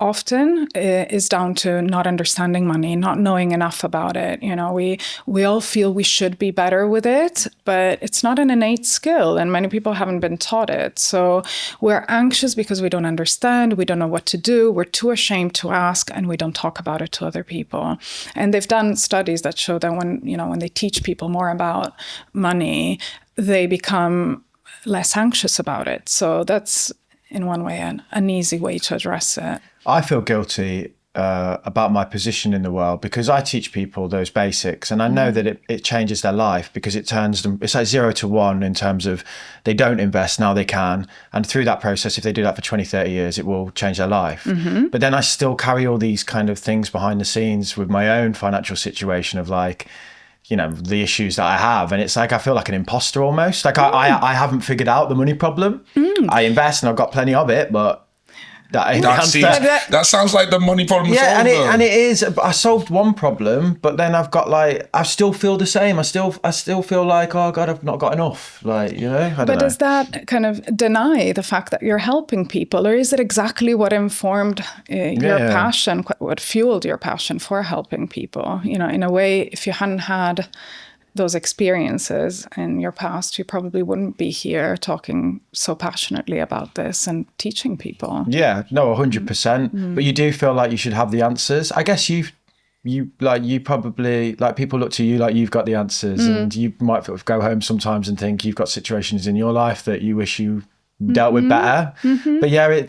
often is down to not understanding money, not knowing enough about it. You know, we all feel we should be better with it, but it's not an innate skill, and many people haven't been taught it. So we're anxious because we don't understand, we don't know what to do, we're too ashamed to ask, and we don't talk about it to other people. And they've done studies that show that when they teach people more about money, they become less anxious about it. So that's, in one way, an easy way to address it. I feel guilty about my position in the world because I teach people those basics, and I know that it changes their life because it turns them, it's like 0 to 1 in terms of they don't invest, now they can. And through that process, if they do that for 20, 30 years, it will change their life. But then I still carry all these kind of things behind the scenes with my own financial situation of like, you know, the issues that I have. And it's like, I feel like an imposter almost. Like I haven't figured out the money problem. I invest and I've got plenty of it, but that sounds like the money problem. Yeah, and it is. I solved one problem, but then I've got like, I still feel the same. I still feel like, oh God, I've not got enough. Like, you know, I don't know. Does that kind of deny the fact that you're helping people, or is it exactly what informed your passion, what fueled your passion for helping people? You know, in a way, if you hadn't had those experiences in your past, you probably wouldn't be here talking so passionately about this and teaching people. Yeah, no, 100%. But you do feel like you should have the answers. I guess you probably, like, people look to you like you've got the answers, and you might go home sometimes and think you've got situations in your life that you wish you dealt with better. But yeah,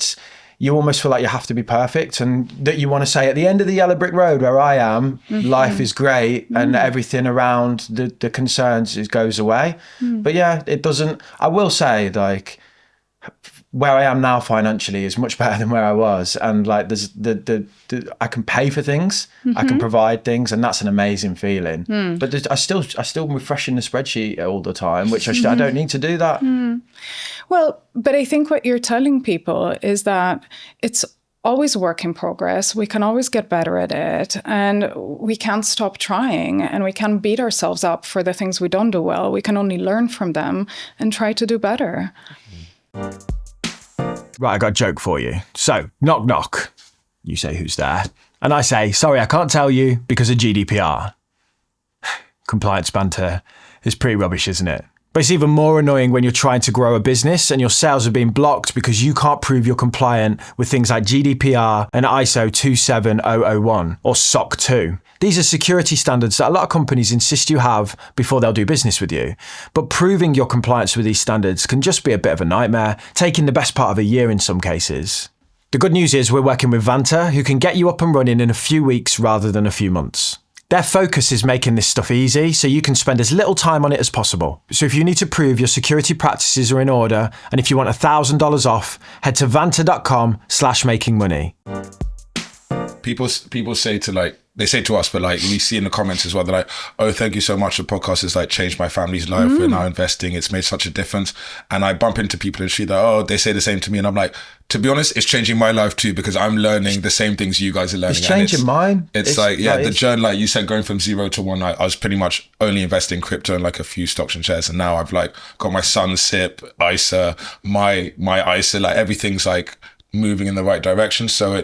you almost feel like you have to be perfect, and that you want to say at the end of the yellow brick road where I am, life is great and everything around the concerns goes away. But yeah, it doesn't. I will say, like, where I am now financially is much better than where I was, and like there's I can pay for things, I can provide things, and that's an amazing feeling. But I still refreshing the spreadsheet all the time, which I don't need to do that. Well, but I think what you're telling people is that it's always a work in progress. We can always get better at it, and we can't stop trying, and we can't beat ourselves up for the things we don't do well. We can only learn from them and try to do better. Right, I got a joke for you. So, knock, knock. You say, who's there? And I say, sorry, I can't tell you because of GDPR. Compliance banter is pretty rubbish, isn't it? But it's even more annoying when you're trying to grow a business and your sales are being blocked because you can't prove you're compliant with things like GDPR and ISO 27001 or SOC 2. These are security standards that a lot of companies insist you have before they'll do business with you. But proving your compliance with these standards can just be a bit of a nightmare, taking the best part of a year in some cases. The good news is we're working with Vanta, who can get you up and running in a few weeks rather than a few months. Their focus is making this stuff easy, so you can spend as little time on it as possible. So if you need to prove your security practices are in order, and if you want $1,000 off, head to vanta.com/makingmoney. People say they say to us, but like we see in the comments as well, they're like, oh, thank you so much. The podcast has like changed my family's life. We're now investing. It's made such a difference. And I bump into people in the street that, oh, they say the same to me. And I'm like, to be honest, it's changing my life too, because I'm learning the same things you guys are learning. It's changing mine. It's like, yeah, the journey, like you said, going from 0 to 1, I was pretty much only investing in crypto and like a few stocks and shares. And now I've like got my son's SIP, ISA, my ISA, like everything's like moving in the right direction. So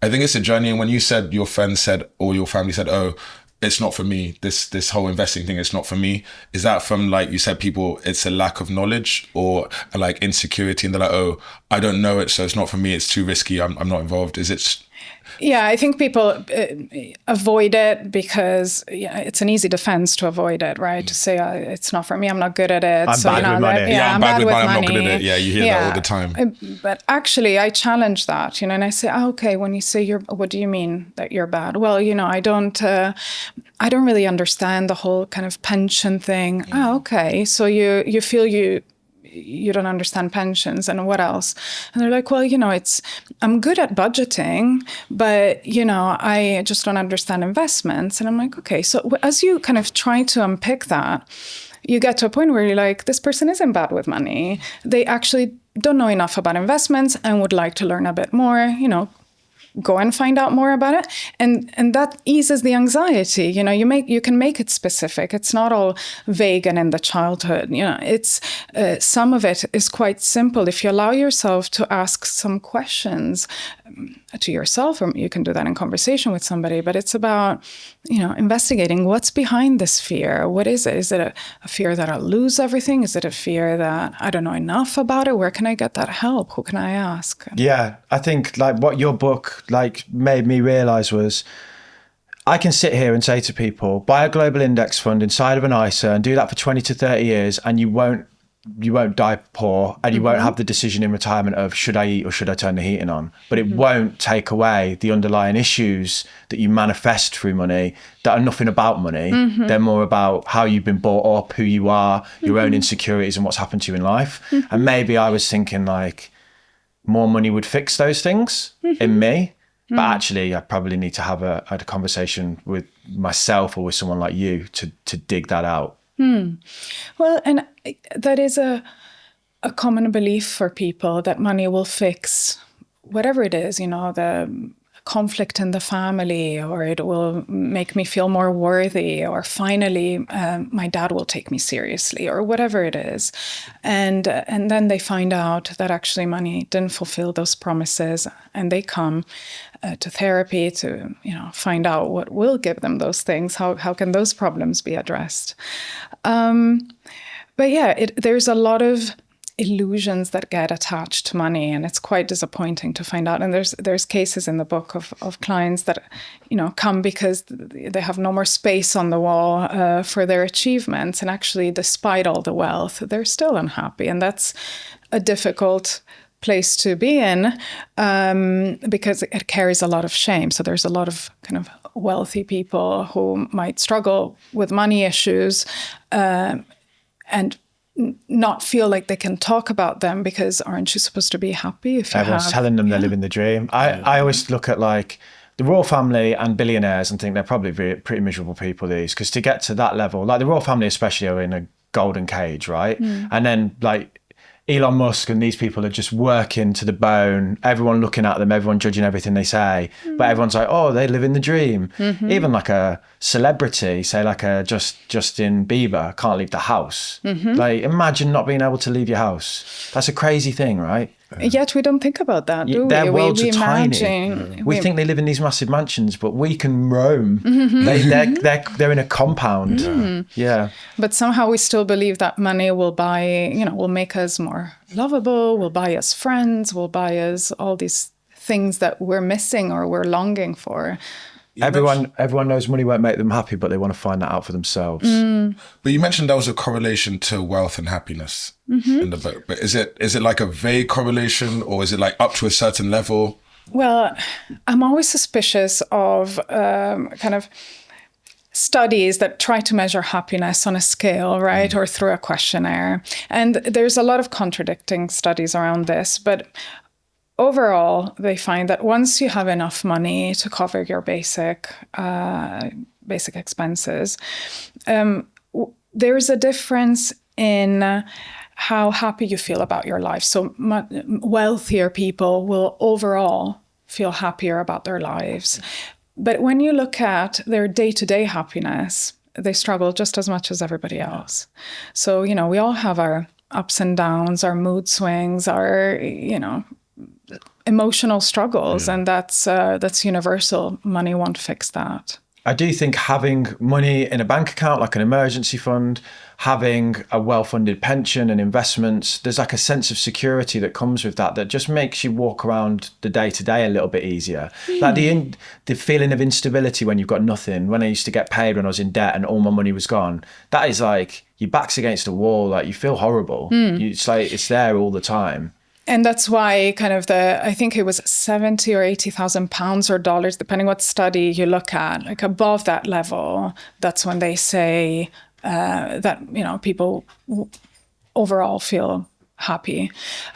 I think it's a journey. And when you said your friend said, or your family said, oh, it's not for me, this whole investing thing, it's not for me. Is that from, like you said, people, it's a lack of knowledge or like insecurity, and they're like, oh, I don't know it, so it's not for me, it's too risky, I'm not involved? Is it? Yeah, I think people avoid it because it's an easy defense to avoid it, right? To say, it's not for me, I'm not good at it. I'm bad with money. I'm bad with money, I'm not good at it. Yeah, you hear that all the time. But actually, I challenge that, and I say, okay, when you say what do you mean that you're bad? Well, I don't really understand the whole kind of pension thing. Yeah. Oh, okay. So you feel you don't understand pensions, and what else? And they're like, well, I'm good at budgeting, but, I just don't understand investments. And I'm like, okay, so as you kind of try to unpick that, you get to a point where you're like, this person isn't bad with money. They actually don't know enough about investments and would like to learn a bit more, go and find out more about it. And that eases the anxiety. You can make it specific. It's not all vague and in the childhood. It's some of it is quite simple. If you allow yourself to ask some questions to yourself, or you can do that in conversation with somebody, but it's about, investigating what's behind this fear. What is it? Is it a fear that I'll lose everything? Is it a fear that I don't know enough about it? Where can I get that help? Who can I ask? Yeah, I think like what your book made me realize was I can sit here and say to people, buy a global index fund inside of an ISA and do that for 20 to 30 years and you won't die poor, and you won't have the decision in retirement of should I eat or should I turn the heating on. But it won't take away the underlying issues that you manifest through money that are nothing about money. They're more about how you've been brought up, who you are, your own insecurities and what's happened to you in life. And maybe I was thinking like more money would fix those things in me. But actually, I probably need to have a conversation with myself or with someone like you to dig that out. Well, and that is a common belief for people that money will fix whatever it is, the conflict in the family, or it will make me feel more worthy, or finally my dad will take me seriously, or whatever it is. And then they find out that actually money didn't fulfill those promises, and they come to therapy to find out what will give them those things. How can those problems be addressed? But yeah, there's a lot of illusions that get attached to money, and it's quite disappointing to find out. And there's cases in the book of clients that come because they have no more space on the wall for their achievements, and actually, despite all the wealth, they're still unhappy, and that's a difficult place to be in because it carries a lot of shame. So there's a lot of kind of wealthy people who might struggle with money issues and not feel like they can talk about them, because aren't you supposed to be happy if you Everyone's telling them they're living the dream. I always look at like the royal family and billionaires and think they're probably pretty miserable people, these, because to get to that level, like the royal family especially are in a golden cage, right? And then like Elon Musk and these people are just working to the bone, everyone looking at them, everyone judging everything they say, but everyone's like, oh, they live in the dream. Even like a celebrity, say like a Justin Bieber, can't leave the house. Like imagine not being able to leave your house. That's a crazy thing, right? Yet we don't think about that, do we? Their worlds we are tiny. We think they live in these massive mansions, but we can roam. They're in a compound. Yeah. But somehow we still believe that money will buy, will make us more lovable, will buy us friends, will buy us all these things that we're missing or we're longing for. Everyone knows money won't make them happy, but they want to find that out for themselves. But you mentioned there was a correlation to wealth and happiness in the book. But is it like a vague correlation, or is it like up to a certain level? Well, I'm always suspicious of kind of studies that try to measure happiness on a scale, right? Or through a questionnaire. And there's a lot of contradicting studies around this, but overall, they find that once you have enough money to cover your basic expenses, there's a difference in how happy you feel about your life. So wealthier people will overall feel happier about their lives. But when you look at their day-to-day happiness, they struggle just as much as everybody else. So, we all have our ups and downs, our mood swings, our, emotional struggles, and that's universal. Money won't fix that. I do think having money in a bank account, like an emergency fund, having a well-funded pension and investments, there's like a sense of security that comes with that just makes you walk around the day-to-day a little bit easier. Like the feeling of instability when you've got nothing. When I used to get paid when I was in debt and all my money was gone, that is like your back's against a wall, like you feel horrible. It's like it's there all the time. And that's why kind of I think it was 70 or 80,000 pounds or dollars, depending what study you look at, like above that level, that's when they say that, people overall feel happy.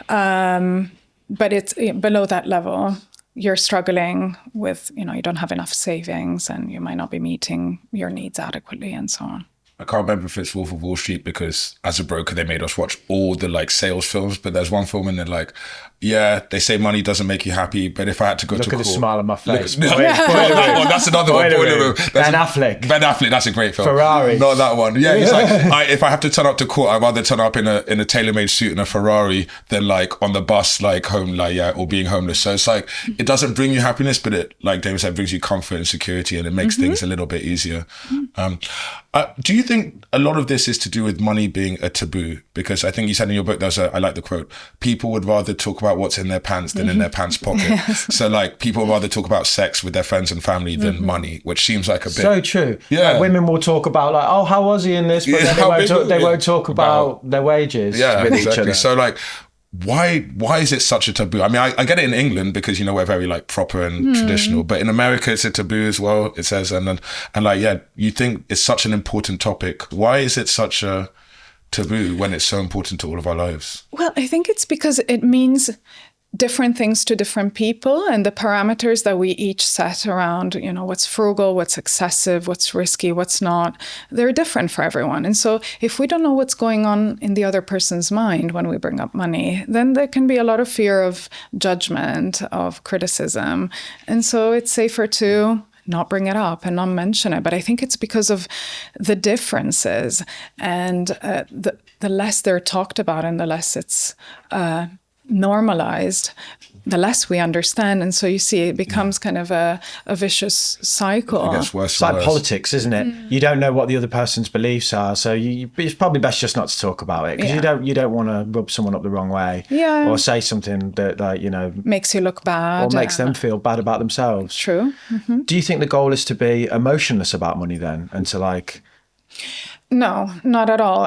But it's below that level, you're struggling with, you don't have enough savings and you might not be meeting your needs adequately and so on. I can't remember if it's Wolf of Wall Street, because as a broker, they made us watch all the like sales films. But there's one film and they're like, yeah, they say money doesn't make you happy, but if I had to go Look to at court, the smile on my face. Oh, that's another one. Boiler Boiler Room. Room. Ben Affleck. Ben Affleck, that's a great film. Ferrari. Not that one. Yeah, he's like, if I have to turn up to court, I'd rather turn up in a tailor-made suit in a Ferrari than like on the bus, like home, like, yeah, or being homeless. So it's like, it doesn't bring you happiness, but it, like David said, brings you comfort and security, and it makes things a little bit easier. Do you think a lot of this is to do with money being a taboo? Because I think you said in your book, I like the quote, people would rather talk about what's in their pants than in their pants pocket. Yes. So like people would rather talk about sex with their friends and family than money, which seems like a bit... So true. Yeah. Like, women will talk about like, oh, how was he in this? But then they won't talk about their wages with each other. So like, why is it such a taboo? I mean, I get it in England because, you know, we're very like proper and traditional, but in America it's a taboo as well, it says. And like, yeah, you think it's such an important topic. Why is it such a taboo when it's so important to all of our lives? Well, I think it's because it means different things to different people, and the parameters that we each set around, you know, what's frugal, what's excessive, what's risky, what's not, they're different for everyone. And so if we don't know what's going on in the other person's mind when we bring up money, then there can be a lot of fear of judgment, of criticism. And so it's safer to not bring it up and not mention it. But I think it's because of the differences, and the less they're talked about and the less it's normalized, the less we understand. And so you see it becomes kind of a vicious cycle. It gets worse. It's like politics, isn't it? You don't know what the other person's beliefs are, so it's probably best just not to talk about it, because you don't want to rub someone up the wrong way, or say something that, like, you know, makes you look bad or makes them feel bad about themselves. True. Do you think the goal is to be emotionless about money then, and to like... No, not at all.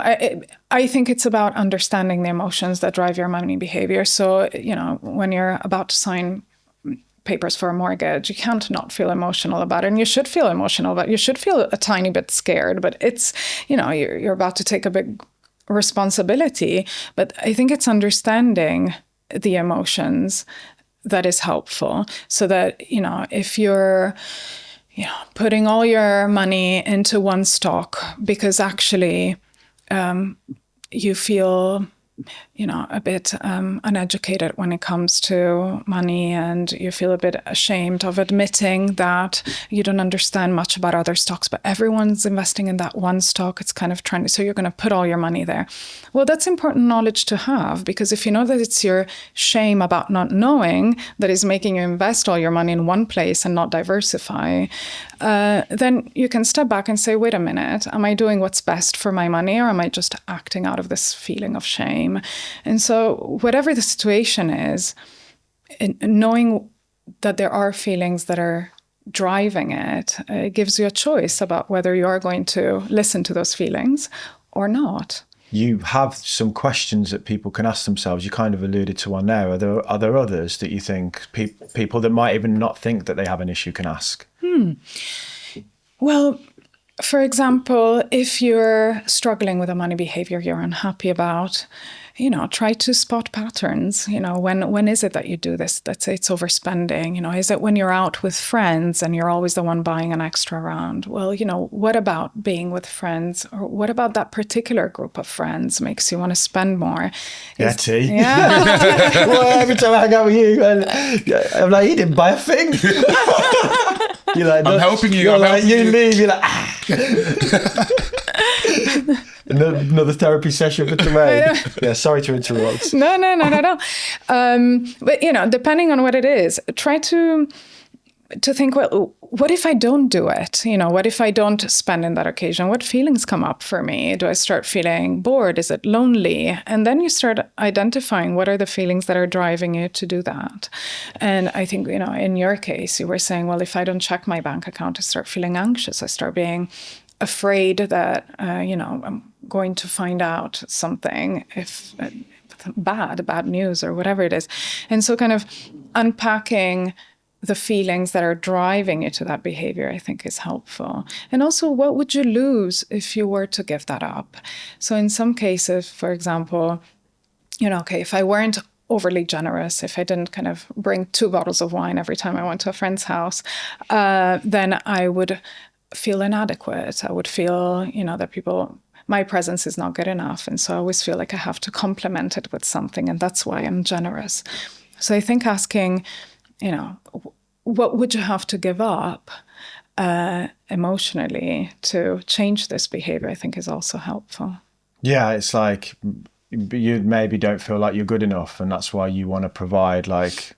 I think it's about understanding the emotions that drive your money behavior. So, you know, when you're about to sign papers for a mortgage, you can't not feel emotional about it. And you should feel emotional, but you should feel a tiny bit scared. But it's, you know, you're about to take a big responsibility. But I think it's understanding the emotions that is helpful, so that, you know, if you're putting all your money into one stock because actually you feel, you know, a bit uneducated when it comes to money, and you feel a bit ashamed of admitting that you don't understand much about other stocks, but everyone's investing in that one stock. It's kind of trendy, so you're going to put all your money there. Well, that's important knowledge to have, because if you know that it's your shame about not knowing that is making you invest all your money in one place and not diversify, then you can step back and say, wait a minute, am I doing what's best for my money, or am I just acting out of this feeling of shame? And so whatever the situation is, knowing that there are feelings that are driving it, it gives you a choice about whether you are going to listen to those feelings or not. You have some questions that people can ask themselves. You kind of alluded to one there. Are there others that you think people that might even not think that they have an issue can ask? Well, for example, if you're struggling with a money behavior you're unhappy about, you know, try to spot patterns. You know, when is it that you do this? Let's say it's overspending. You know, is it when you're out with friends and you're always the one buying an extra round? Well, you know, what about being with friends, or what about that particular group of friends makes you want to spend more? T. Yeah. Well, every time I hang out with you, I'm like, he didn't buy a thing. You're like, I'm helping you. You're like, you leave. You're like, Another therapy session for Tremaine. Yeah, sorry to interrupt. No. But, you know, depending on what it is, try to think, well, what if I don't do it? You know, what if I don't spend in that occasion? What feelings come up for me? Do I start feeling bored? Is it lonely? And then you start identifying what are the feelings that are driving you to do that. And I think, you know, in your case, you were saying, well, if I don't check my bank account, I start feeling anxious. I start being afraid that, you know, I'm going to find out something, if bad news or whatever it is. And so kind of unpacking the feelings that are driving you to that behavior, I think, is helpful. And also, what would you lose if you were to give that up? So in some cases, for example, you know, okay, if I weren't overly generous, if I didn't kind of bring 2 bottles of wine every time I went to a friend's house, then I would feel inadequate. I would feel, that my presence is not good enough. And so I always feel like I have to complement it with something. And that's why I'm generous. So I think asking, what would you have to give up emotionally to change this behavior, I think is also helpful. Yeah, it's like you maybe don't feel like you're good enough, and that's why you want to provide like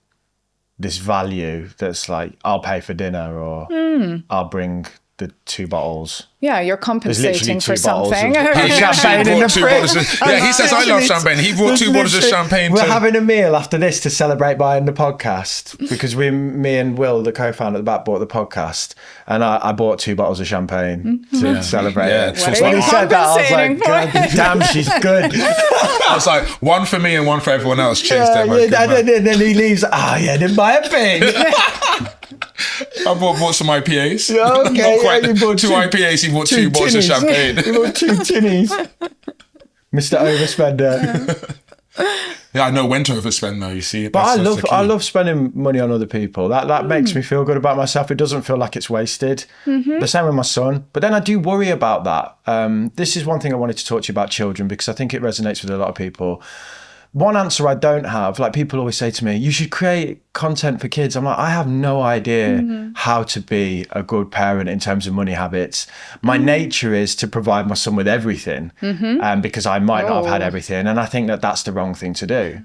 this value that's like, I'll pay for dinner, or I'll bring the 2 bottles. Yeah, you're compensating for something. Champagne in the fridge. He says I love champagne. He brought 2 bottles of champagne. We're having a meal after this to celebrate buying the podcast, because me and Will, the co-founder at the back, bought the podcast, and I bought 2 bottles of champagne to celebrate it. When he said that, I was like, God damn, she's good. I was like, 1 for me and 1 for everyone else. Cheers, Damo. And then he leaves. Didn't buy a thing. I bought some IPAs. Okay, you bought 2 IPAs. He bought 2 bottles of champagne. You bought 2 tinnies. Mr. Overspender. Yeah, I know when to overspend though. You see, but I love spending money on other people. That makes me feel good about myself. It doesn't feel like it's wasted. The same with my son. But then I do worry about that. This is one thing I wanted to talk to you about children, because I think it resonates with a lot of people. One answer I don't have, like people always say to me, you should create content for kids. I'm like, I have no idea how to be a good parent in terms of money habits. My nature is to provide my son with everything, because I might not have had everything. And I think that that's the wrong thing to do.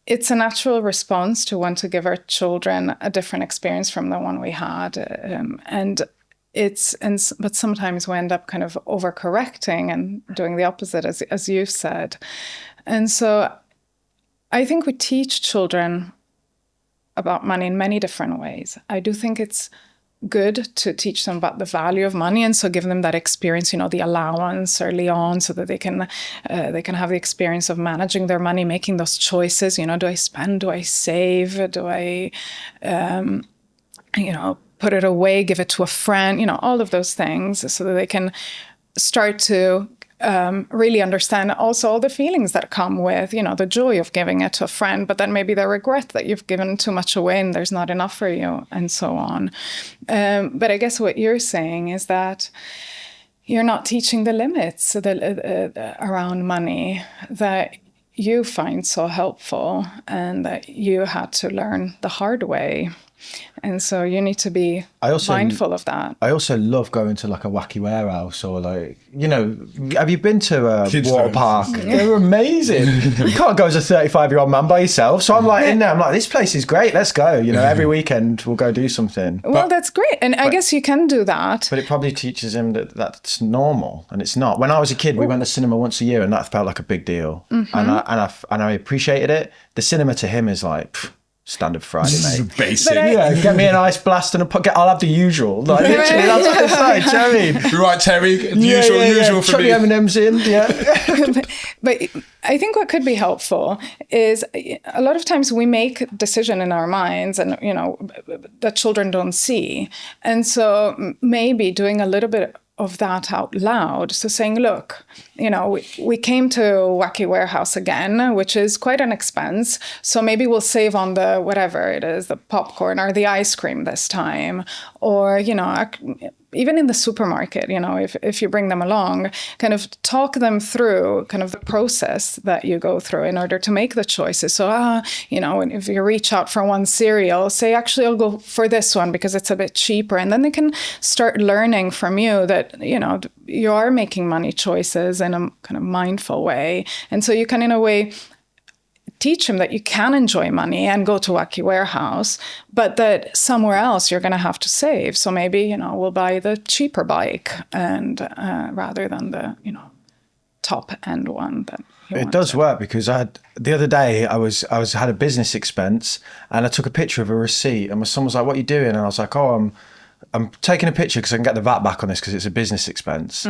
It's a natural response to want to give our children a different experience from the one we had. But sometimes we end up kind of overcorrecting and doing the opposite, as you said. And so I think we teach children about money in many different ways. I do think it's good to teach them about the value of money, and so give them that experience, the allowance early on, so that they can have the experience of managing their money, making those choices. Do I spend? Do I save? Do I, put it away, give it to a friend? All of those things, so that they can start to really understand also all the feelings that come with, the joy of giving it to a friend, but then maybe the regret that you've given too much away and there's not enough for you, and so on. But I guess what you're saying is that you're not teaching the limits around money that you find so helpful and that you had to learn the hard way. And so you need to be mindful of that. I also love going to like a wacky warehouse, or like, have you been to a water park? They're amazing. You can't go as a 35-year-old man by yourself. So I'm like in there, I'm like, this place is great. Let's go. Every weekend we'll go do something. Well, that's great. And I guess you can do that. But it probably teaches him that that's normal, and it's not. When I was a kid, we went to cinema once a year, and that felt like a big deal. And I appreciated it. The cinema to him is like, standard Friday, mate. Basic. Get me an ice blast and I'll have the usual. Like, literally, that's what it's like. Do you know what I mean? You're right, Terry. Usual for Chuck me. the M&M's in. Yeah. But I think what could be helpful is a lot of times we make a decision in our minds, and that children don't see, and so maybe doing a little bit of that out loud. So saying, look, we came to Wacky Warehouse again, which is quite an expense. So maybe we'll save on the whatever it is, the popcorn or the ice cream this time. Or, even in the supermarket, if you bring them along, kind of talk them through kind of the process that you go through in order to make the choices. So, if you reach out for one cereal, say, actually, I'll go for this one because it's a bit cheaper. And then they can start learning from you that, you are making money choices in a kind of mindful way. And so you can, in a way, teach them that you can enjoy money and go to Wacky Warehouse, but that somewhere else you're going to have to save. So maybe, we'll buy the cheaper bike, and rather than the, top end one. That it does work, because the other day I had a business expense, and I took a picture of a receipt, and my son was like, "What are you doing?" And I was like, "Oh, I'm taking a picture because I can get the VAT back on this because it's a business expense."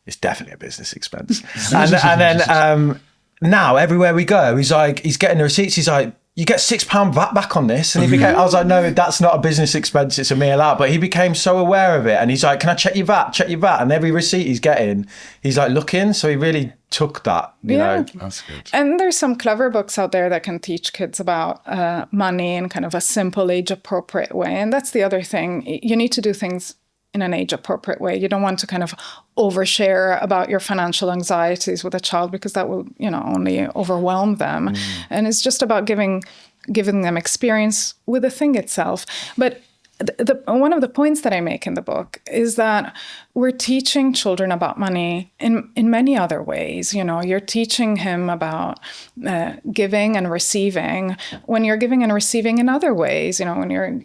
It's definitely a business expense. and then now everywhere we go, he's getting the receipts. He's like, "You get £6 VAT back on this." And I was like, "No, that's not a business expense. It's a meal out." But he became so aware of it, and he's like, "Can I check your VAT? Check your VAT." And every receipt he's getting, he's like looking. So he really took that, you know. That's good. And there's some clever books out there that can teach kids about money in kind of a simple, age-appropriate way. And that's the other thing. You need to do things in an age-appropriate way. You don't want to kind of overshare about your financial anxieties with a child, because that will, only overwhelm them. And it's just about giving them experience with the thing itself. But one of the points that I make in the book is that we're teaching children about money in many other ways. You're teaching him about giving and receiving when you're giving and receiving in other ways, when you're,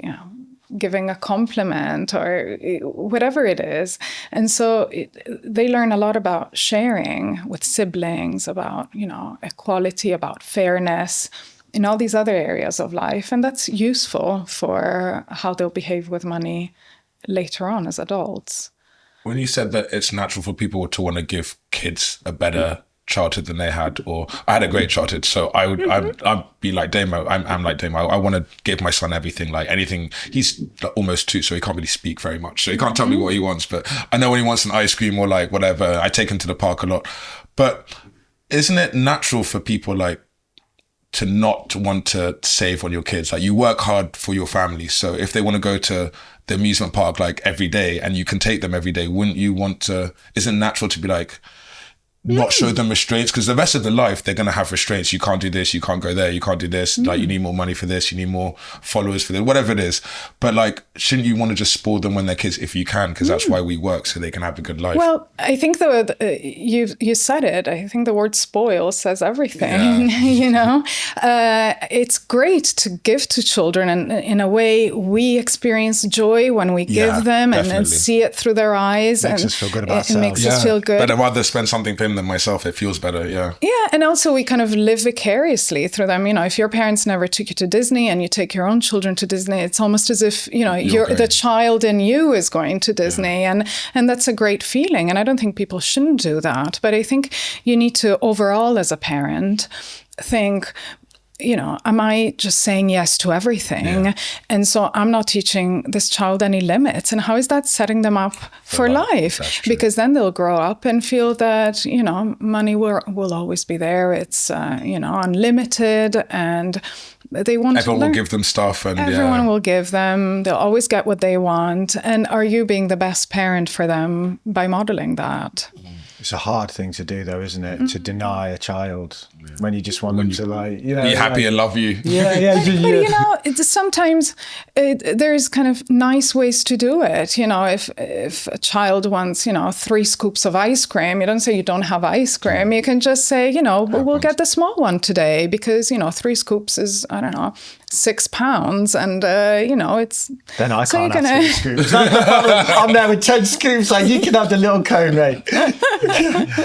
giving a compliment or whatever it is. And so they learn a lot about sharing with siblings, about, equality, about fairness, in all these other areas of life. And that's useful for how they'll behave with money later on as adults. When you said that it's natural for people to want to give kids a better childhood than they had, or I had a great childhood, so I'd be like Damo. I'm like Damo. I want to give my son everything, like anything. He's almost 2, so he can't really speak very much, so he can't tell me what he wants, but I know when he wants an ice cream or like whatever. I take him to the park a lot. But isn't it natural for people like to not want to save on your kids? Like, you work hard for your family, so if they want to go to the amusement park like every day and you can take them every day, wouldn't you want to? Isn't it natural to be like, not show them restraints? Because the rest of their life they're going to have restraints. You can't do this, you can't go there, you can't do this, like you need more money for this, you need more followers for this, whatever it is. But like, shouldn't you want to just spoil them when they're kids if you can? Because that's why we work, so they can have a good life. Well, I think you said it. I think the word spoil says everything. It's great to give to children, and in a way we experience joy when we give them and see it through their eyes. Makes us feel good about ourselves. It makes us feel good. But I'd rather spend something for him than myself. It feels better. Yeah, and also we kind of live vicariously through them. If your parents never took you to Disney and you take your own children to Disney, it's almost as if the child in you is going to Disney, and that's a great feeling. And I don't think people shouldn't do that, but I think you need to overall, as a parent, think, am I just saying yes to everything? Yeah. And so I'm not teaching this child any limits. And how is that setting them up for life? Because then they'll grow up and feel that, money will always be there. It's, unlimited, and they want everyone will give them stuff, and everyone will give them. They'll always get what they want. And are you being the best parent for them by modeling that? It's a hard thing to do, though, isn't it? To deny a child when you just want them to, be happy and love you. But sometimes there's kind of nice ways to do it. If a child wants, 3 scoops of ice cream, you don't say you don't have ice cream. You can just say, we'll get the small one today because 3 scoops is, I don't know, £6, and it's. Then I can't have 3 scoops. I'm there with 10 scoops. Like, you can have the little cone, mate.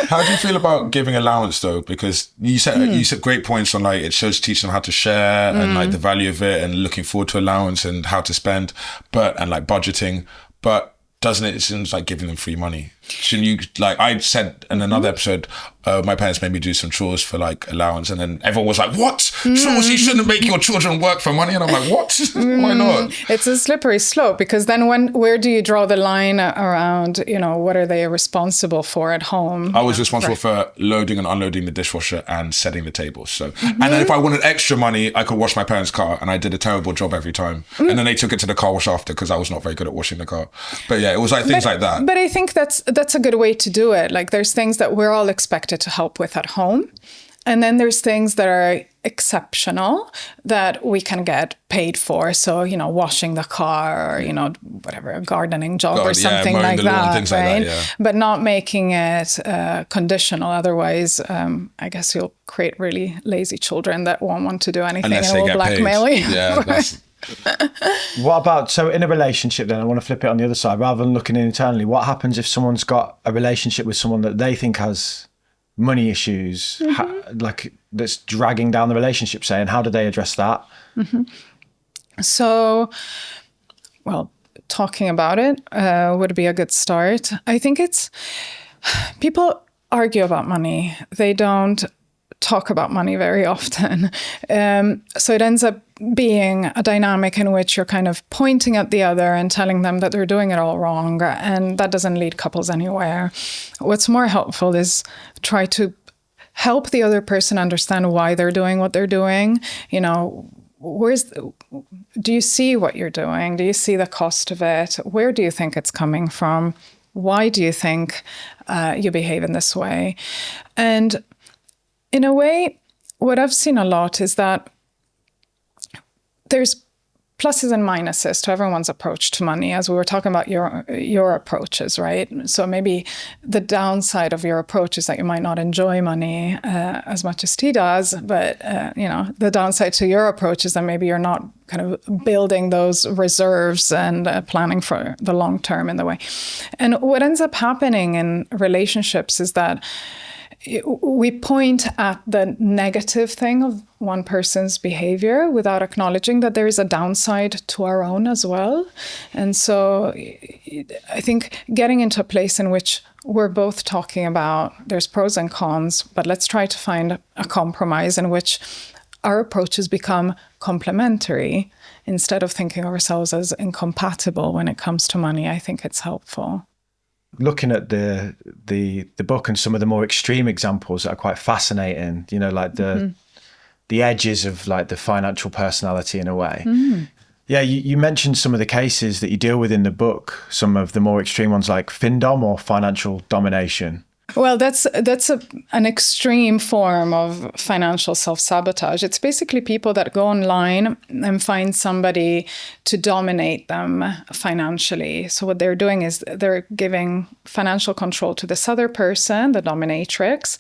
How do you feel about giving allowance, though? Because you said great points on, like, it shows teaching them how to share and like the value of it, and looking forward to allowance and how to spend, and like budgeting. But doesn't it seems like giving them free money? Shouldn't you, like I said in another episode, my parents made me do some chores for like allowance, and then everyone was like, what? Chores? You shouldn't make your children work for money. And I'm like, what? Why not? It's a slippery slope, because then where do you draw the line around, what are they responsible for at home? I was responsible for loading and unloading the dishwasher and setting the table. So, and then if I wanted extra money, I could wash my parents' car, and I did a terrible job every time. And then they took it to the car wash after, because I was not very good at washing the car. But yeah, it was like things like that. But I think that's a good way to do it. Like, there's things that we're all expected to help with at home. And then there's things that are exceptional that we can get paid for. So, washing the car, or, whatever, a gardening job or something like that, things right? Like that, But not making it conditional. Otherwise, I guess you'll create really lazy children that won't want to do anything and will blackmail you. Yeah, What about, so in a relationship then, I want to flip it on the other side, rather than looking internally, what happens if someone's got a relationship with someone that they think has money issues, that's dragging down the relationship, say, and how do they address that? So, talking about it would be a good start. I think people argue about money. They don't talk about money very often. So it ends up being a dynamic in which you're kind of pointing at the other and telling them that they're doing it all wrong, and that doesn't lead couples anywhere. What's more helpful is try to help the other person understand why they're doing what they're doing. do you see what you're doing? Do you see the cost of it? Where do you think it's coming from? Why do you think you behave in this way? And in a way, what I've seen a lot is that there's pluses and minuses to everyone's approach to money, as we were talking about your approaches, right? So maybe the downside of your approach is that you might not enjoy money as much as he does, but the downside to your approach is that maybe you're not kind of building those reserves and planning for the long term in the way. And what ends up happening in relationships is that we point at the negative thing of one person's behavior without acknowledging that there is a downside to our own as well. And so I think getting into a place in which we're both talking about there's pros and cons, but let's try to find a compromise in which our approaches become complementary instead of thinking of ourselves as incompatible when it comes to money. I think it's helpful. Looking at the book and some of the more extreme examples that are quite fascinating, like the edges of like the financial personality in a way. Yeah, you mentioned some of the cases that you deal with in the book, some of the more extreme ones like FinDom or financial domination. Well, that's an extreme form of financial self-sabotage. It's basically people that go online and find somebody to dominate them financially. So what they're doing is they're giving financial control to this other person, the dominatrix,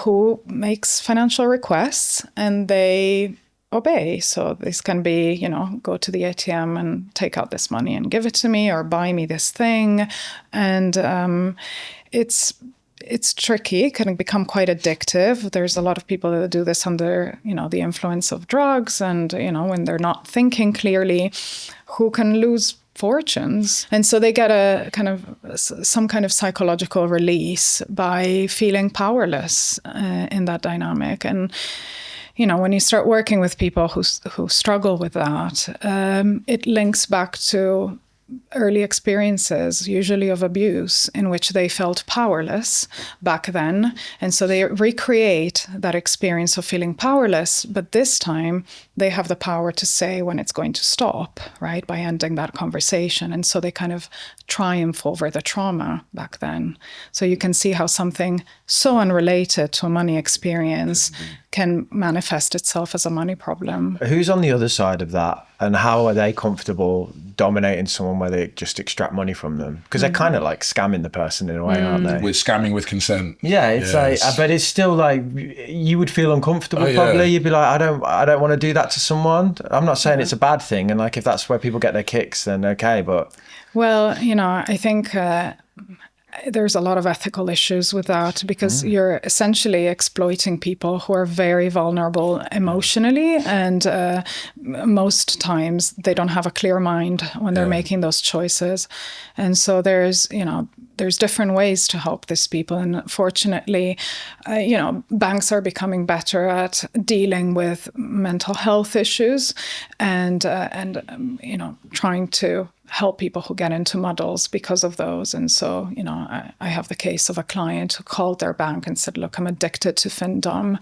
who makes financial requests, and they obey. So this can be, go to the ATM and take out this money and give it to me, or buy me this thing. And it's tricky. It can become quite addictive. There's a lot of people that do this under, the influence of drugs and, when they're not thinking clearly, who can lose fortunes. And so they get some kind of psychological release by feeling powerless in that dynamic. And when you start working with people who struggle with that, it links back to early experiences, usually of abuse, in which they felt powerless back then. And so they recreate that experience of feeling powerless, but this time they have the power to say when it's going to stop, right, by ending that conversation. And so they kind of triumph over the trauma back then. So you can see how something so unrelated to a money experience can manifest itself as a money problem. Who's on the other side of that, and how are they comfortable dominating someone where they just extract money from them? Because they're kind of like scamming the person in a way, aren't they? With scamming with consent. Yeah, it's but it's still like you would feel uncomfortable. Probably you'd be like, I don't want to do that to someone. I'm not saying it's a bad thing, and like if that's where people get their kicks, then okay. But well, I think there's a lot of ethical issues with that, because you're essentially exploiting people who are very vulnerable emotionally, and most times they don't have a clear mind when they're making those choices. And so there's different ways to help these people. And fortunately, banks are becoming better at dealing with mental health issues and trying to help people who get into muddles because of those. And so, I have the case of a client who called their bank and said, look, I'm addicted to FinDom,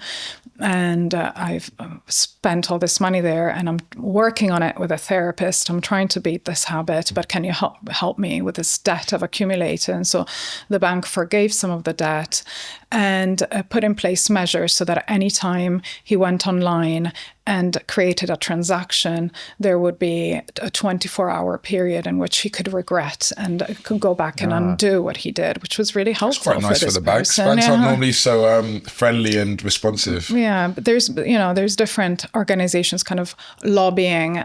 and I've spent all this money there, and I'm working on it with a therapist. I'm trying to beat this habit, but can you help me with this debt I've accumulated? And so the bank forgave some of the debt and put in place measures so that any time he went online and created a transaction, there would be a 24-hour period in which he could regret and could go back and undo what he did, which was really helpful. It's quite nice for the banks. Person. Banks aren't normally so friendly and responsive. Yeah, but there's different organizations kind of lobbying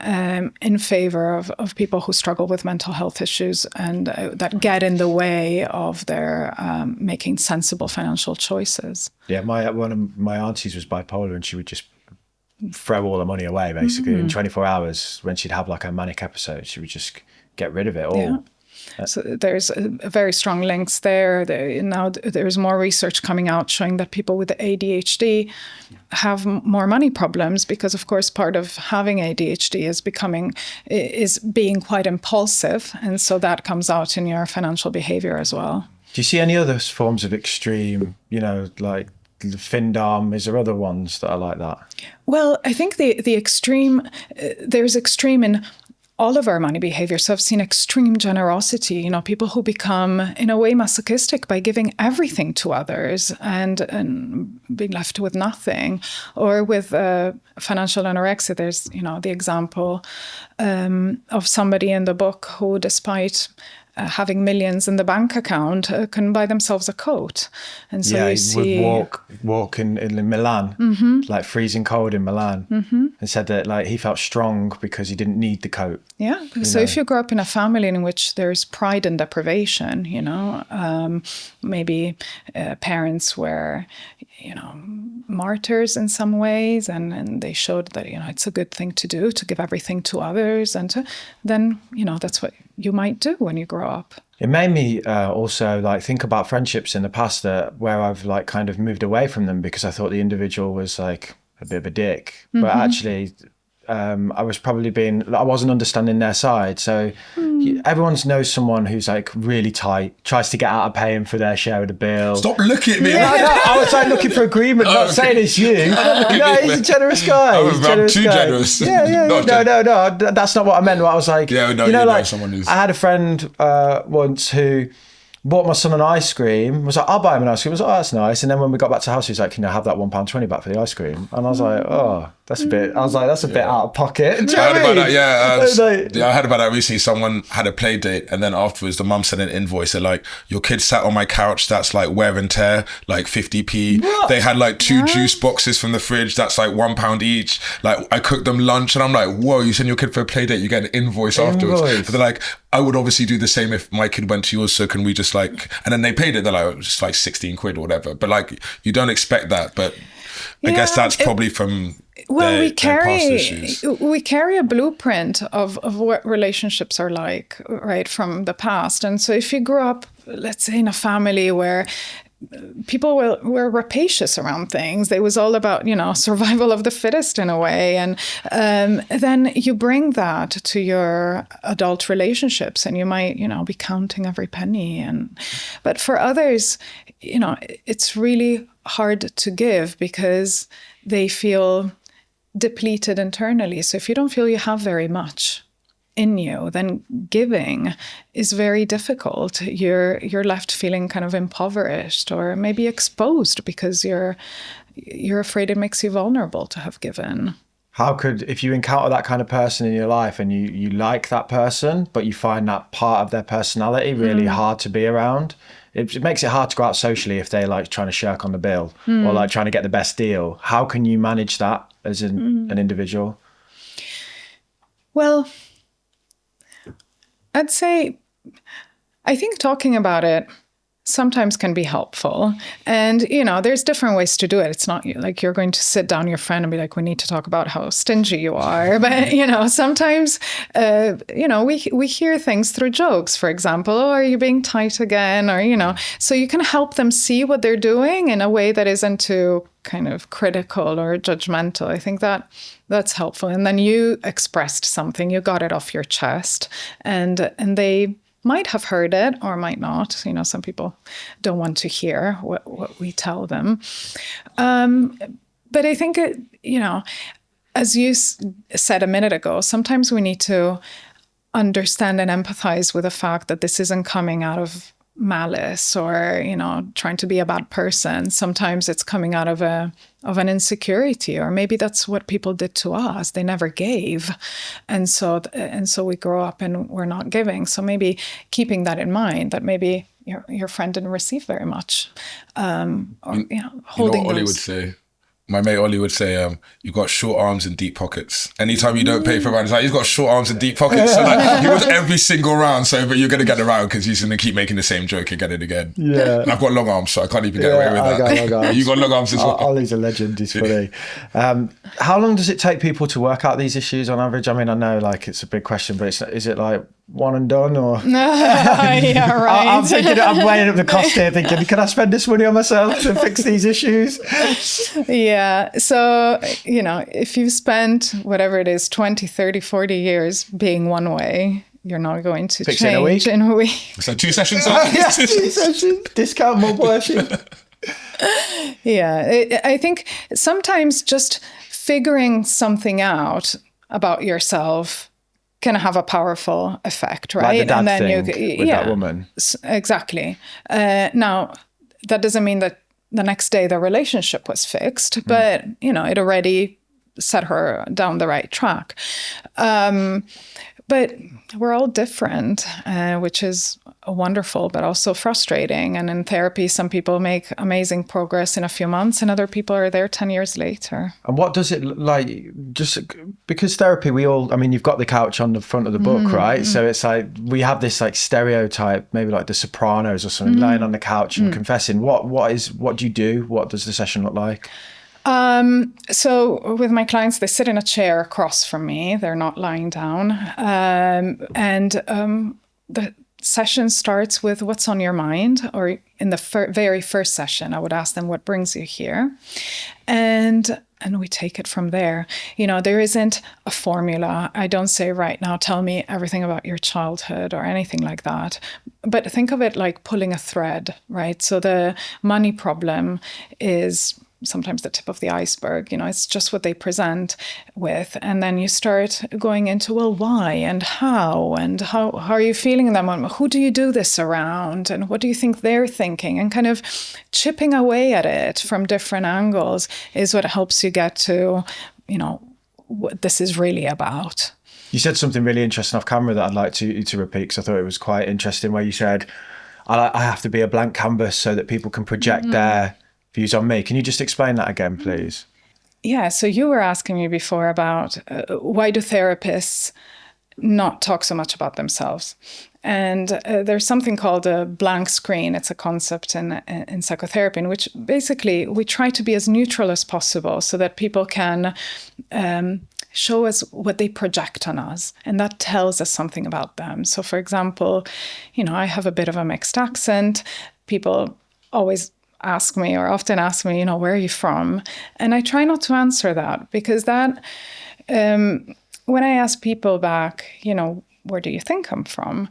in favor of people who struggle with mental health issues and that get in the way of their making sensible financial choices. Yeah, one of my aunties was bipolar, and she would just throw all the money away basically in 24 hours. When she'd have like a manic episode, she would just get rid of it all. Yeah. So there's very strong links there. Now there's more research coming out showing that people with ADHD have more money problems, because of course part of having ADHD is being quite impulsive, and so that comes out in your financial behavior as well. Do you see any other forms of extreme, like Findom. Is there other ones that are like that? Well, I think the extreme, there's extreme in all of our money behavior. So I've seen extreme generosity, you know, people who become in a way masochistic by giving everything to others and being left with nothing. Or with financial anorexia, there's, you know, the example of somebody in the book who, despite having millions in the bank account, can buy themselves a coat. And so you see, would walk in Milan, like freezing cold in Milan, and said that like he felt strong because he didn't need the coat. Yeah. So if you grow up in a family in which there's pride in deprivation, you know, maybe parents were, you know, martyrs in some ways, and they showed that, you know, it's a good thing to do, to give everything to others, and then, you know, that's what you might do when you grow up. It made me also like think about friendships in the past where I've like kind of moved away from them because I thought the individual was like a bit of a dick, but actually I was probably I wasn't understanding their side. So everyone knows someone who's like really tight, tries to get out of paying for their share of the bill. Stop looking at me. No, I was like looking for agreement, not saying it's you. No, he's a generous guy. I'm too generous. Yeah. No, that's not what I meant. I was like, yeah, no, you know, like someone who's... I had a friend once who bought my son an ice cream, was like, I'll buy him an ice cream. I was like, oh, that's nice. And then when we got back to the house, he was like, can I have that £1.20 back for the ice cream? And I was like, oh, that's a bit out of pocket. Do you know what I mean? About that, yeah. Yeah, I heard about that recently. Someone had a play date and then afterwards the mum sent an invoice. They're like, your kid sat on my couch, that's like wear and tear, like 50p. What? They had like 2 juice boxes from the fridge, that's like £1 each. Like I cooked them lunch and I'm like, whoa, you send your kid for a play date, you get an invoice afterwards. But they're like, I would obviously do the same if my kid went to yours, so can we just like, and then they paid it, they're like, just like 16 quid or whatever. But like, you don't expect that, but I guess that's probably from we past issues. carry a blueprint of what relationships are like, right, from the past. And so if you grew up, let's say, in a family where people were rapacious around things, it was all about, you know, survival of the fittest in a way, and then you bring that to your adult relationships, and you might, you know, be counting every penny. But for others, you know, it's really hard to give because they feel depleted internally. So if you don't feel you have very much in you, then giving is very difficult. You're left feeling kind of impoverished or maybe exposed because you're afraid it makes you vulnerable to have given. How could, if you encounter that kind of person in your life and you like that person, but you find that part of their personality really hard to be around, it makes it hard to go out socially if they're like trying to shirk on the bill or like trying to get the best deal. How can you manage that as an individual? Well, I'd say, I think talking about it sometimes can be helpful. And, you know, there's different ways to do it. It's not like you're going to sit down your friend and be like, we need to talk about how stingy you are. But, you know, sometimes, you know, we hear things through jokes, for example, oh, are you being tight again? Or, you know, so you can help them see what they're doing in a way that isn't too kind of critical or judgmental. I think that's helpful. And then you expressed something, you got it off your chest, and they might have heard it or might not. You know, some people don't want to hear what we tell them. But I think, you know, as you said a minute ago, sometimes we need to understand and empathize with the fact that this isn't coming out of malice or, you know, trying to be a bad person. Sometimes it's coming out of an insecurity, or maybe that's what people did to us. They never gave, and so we grow up and we're not giving. So maybe keeping that in mind, that maybe your friend didn't receive very much, or, you know, holding. You know what Ollie would say? My mate Ollie would say, you've got short arms and deep pockets. Anytime you don't pay for a round, it's like, he's got short arms and deep pockets. So like, he was every single round. So, but you're going to get around because he's going to keep making the same joke again and again. Yeah. And I've got long arms, so I can't even get away with that. Got long arms. You got long arms as well. Ollie's a legend. He's funny. How long does it take people to work out these issues on average? I mean, I know like it's a big question, but is it like one and done, or? Yeah, right. I'm weighing up the cost here thinking, can I spend this money on myself to fix these issues? Yeah. So, you know, if you spend whatever it is, 20, 30, 40 years being one way, you're not going to fix change in a week. So 2 sessions? Yeah, 2 sessions. Discount more worship. Yeah, I think sometimes just figuring something out about yourself can have a powerful effect, right? Like the dad thing with that woman. Exactly. Now, that doesn't mean that the next day the relationship was fixed, but it already set her down the right track. But we're all different, which is wonderful, but also frustrating. And in therapy, some people make amazing progress in a few months and other people are there 10 years later. And what does it like, just because therapy, you've got the couch on the front of the book, right? So it's like, we have this like stereotype, maybe like The Sopranos or something, lying on the couch and confessing. What do you do? What does the session look like? So with my clients, they sit in a chair across from me. They're not lying down. The session starts with what's on your mind, or in the very first session, I would ask them what brings you here. And we take it from there. There isn't a formula. I don't say right now, tell me everything about your childhood or anything like that. But think of it like pulling a thread, right? So the money problem is sometimes the tip of the iceberg, it's just what they present with. And then you start going into, well, why and how are you feeling in that moment? Who do you do this around? And what do you think they're thinking? And kind of chipping away at it from different angles is what helps you get to, what this is really about. You said something really interesting off camera that I'd like you to repeat, because I thought it was quite interesting, where you said, I have to be a blank canvas so that people can project their views on me. Can you just explain that again, please? Yeah, so you were asking me before about why do therapists not talk so much about themselves? And there's something called a blank screen. It's a concept in psychotherapy in which basically we try to be as neutral as possible so that people can show us what they project on us. And that tells us something about them. So for example, I have a bit of a mixed accent. People always often ask me, where are you from? And I try not to answer that, because that, when I ask people back, where do you think I'm from?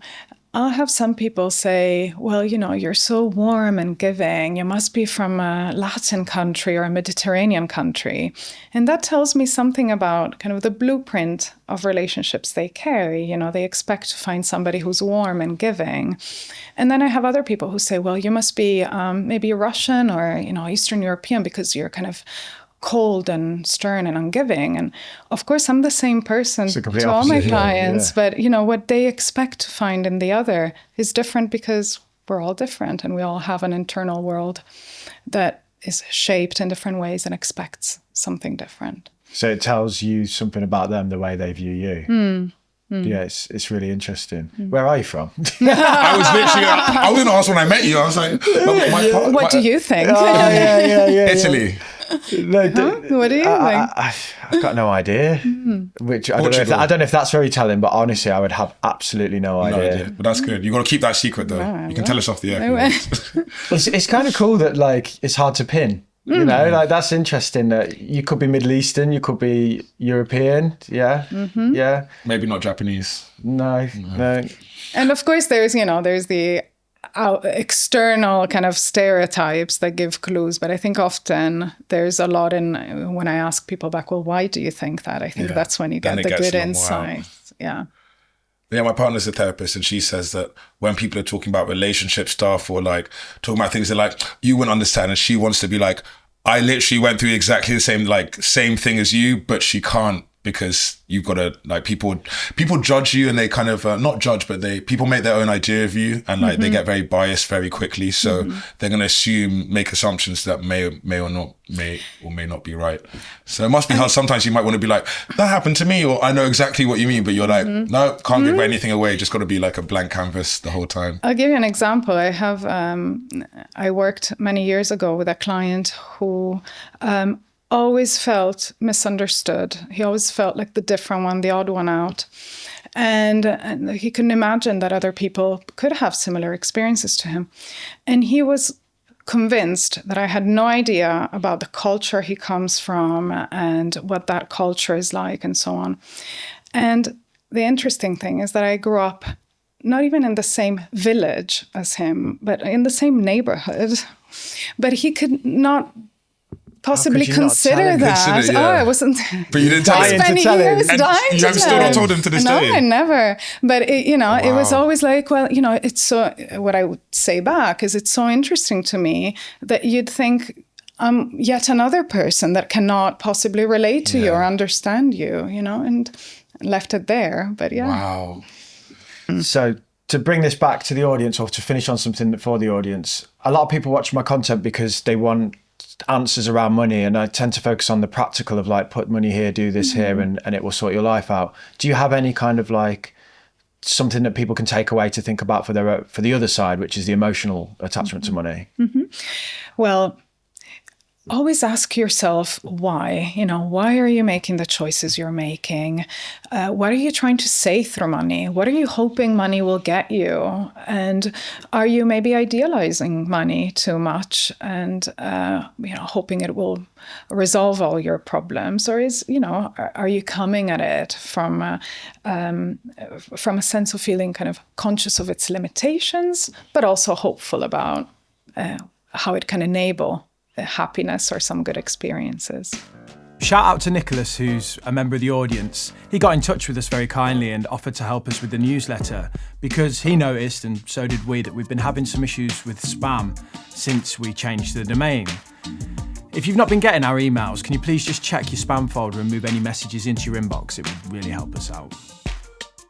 I'll have some people say, well, you're so warm and giving. You must be from a Latin country or a Mediterranean country. And that tells me something about kind of the blueprint of relationships they carry. They expect to find somebody who's warm and giving. And then I have other people who say, well, you must be maybe Russian or, Eastern European, because you're kind of cold and stern and ungiving. And of course, I'm the same person to all my clients, but what they expect to find in the other is different, because we're all different and we all have an internal world that is shaped in different ways and expects something different. So it tells you something about them, the way they view you. Yeah, it's really interesting. Where are you from? I was going to ask when I met you. I was like, what do you think? Yeah. Italy. No, what do you think? I've got no idea. Which I don't know if that's very telling, but honestly, I would have absolutely no idea. But that's good. You got to keep that secret, though. You can tell us off the air. It's kind of cool that it's hard to pin. That's interesting. That you could be Middle Eastern, you could be European. Yeah, yeah. Maybe not Japanese. No. And of course, there's the external kind of stereotypes that give clues, but I think often there's a lot in when I ask people back, well, why do you think that? I think that's when you get the good insights. Yeah, my partner's a therapist, and she says that when people are talking about relationship stuff or like talking about things, they're like, you wouldn't understand, and she wants to be like, I literally went through exactly the same thing as you, but she can't, because you've got to people judge you, and they kind of not judge, but people make their own idea of you, and they get very biased very quickly. So they're going to make assumptions that may or may not be right. So it must be hard. Sometimes you might want to be like, that happened to me, or I know exactly what you mean, but you're like, no, can't give anything away. Just got to be like a blank canvas the whole time. I'll give you an example. I worked many years ago with a client who always felt misunderstood. He always felt like the different one, the odd one out. And he couldn't imagine that other people could have similar experiences to him. And he was convinced that I had no idea about the culture he comes from and what that culture is like and so on. And the interesting thing is that I grew up not even in the same village as him, but in the same neighborhood But he could not possibly could you not consider tell him? that. Consider, yeah. I wasn't. But you didn't tell I him. spent to tell him. years And dying you to have still tell not him. told him to this no, day? I never. But it was Wow. always like, well, it's so. What I would say back is, it's so interesting to me that you'd think I'm yet another person that cannot possibly relate to you or understand you, and left it there. But yeah. Wow. So to bring this back to the audience, or to finish on something for the audience, a lot of people watch my content because they want answers around money, and I tend to focus on the practical of like, put money here, do this here, and it will sort your life out. Do you have any kind of like something that people can take away to think about for the other side, which is the emotional attachment to money? Well, always ask yourself why. Why are you making the choices you're making? What are you trying to say through money? What are you hoping money will get you? And are you maybe idealizing money too much and hoping it will resolve all your problems? Or are you coming at it from a sense of feeling kind of conscious of its limitations, but also hopeful about how it can enable happiness or some good experiences? Shout out to Nicholas, who's a member of the audience. He got in touch with us very kindly and offered to help us with the newsletter because he noticed, and so did we, that we've been having some issues with spam since we changed the domain. If you've not been getting our emails, can you please just check your spam folder and move any messages into your inbox? It would really help us out.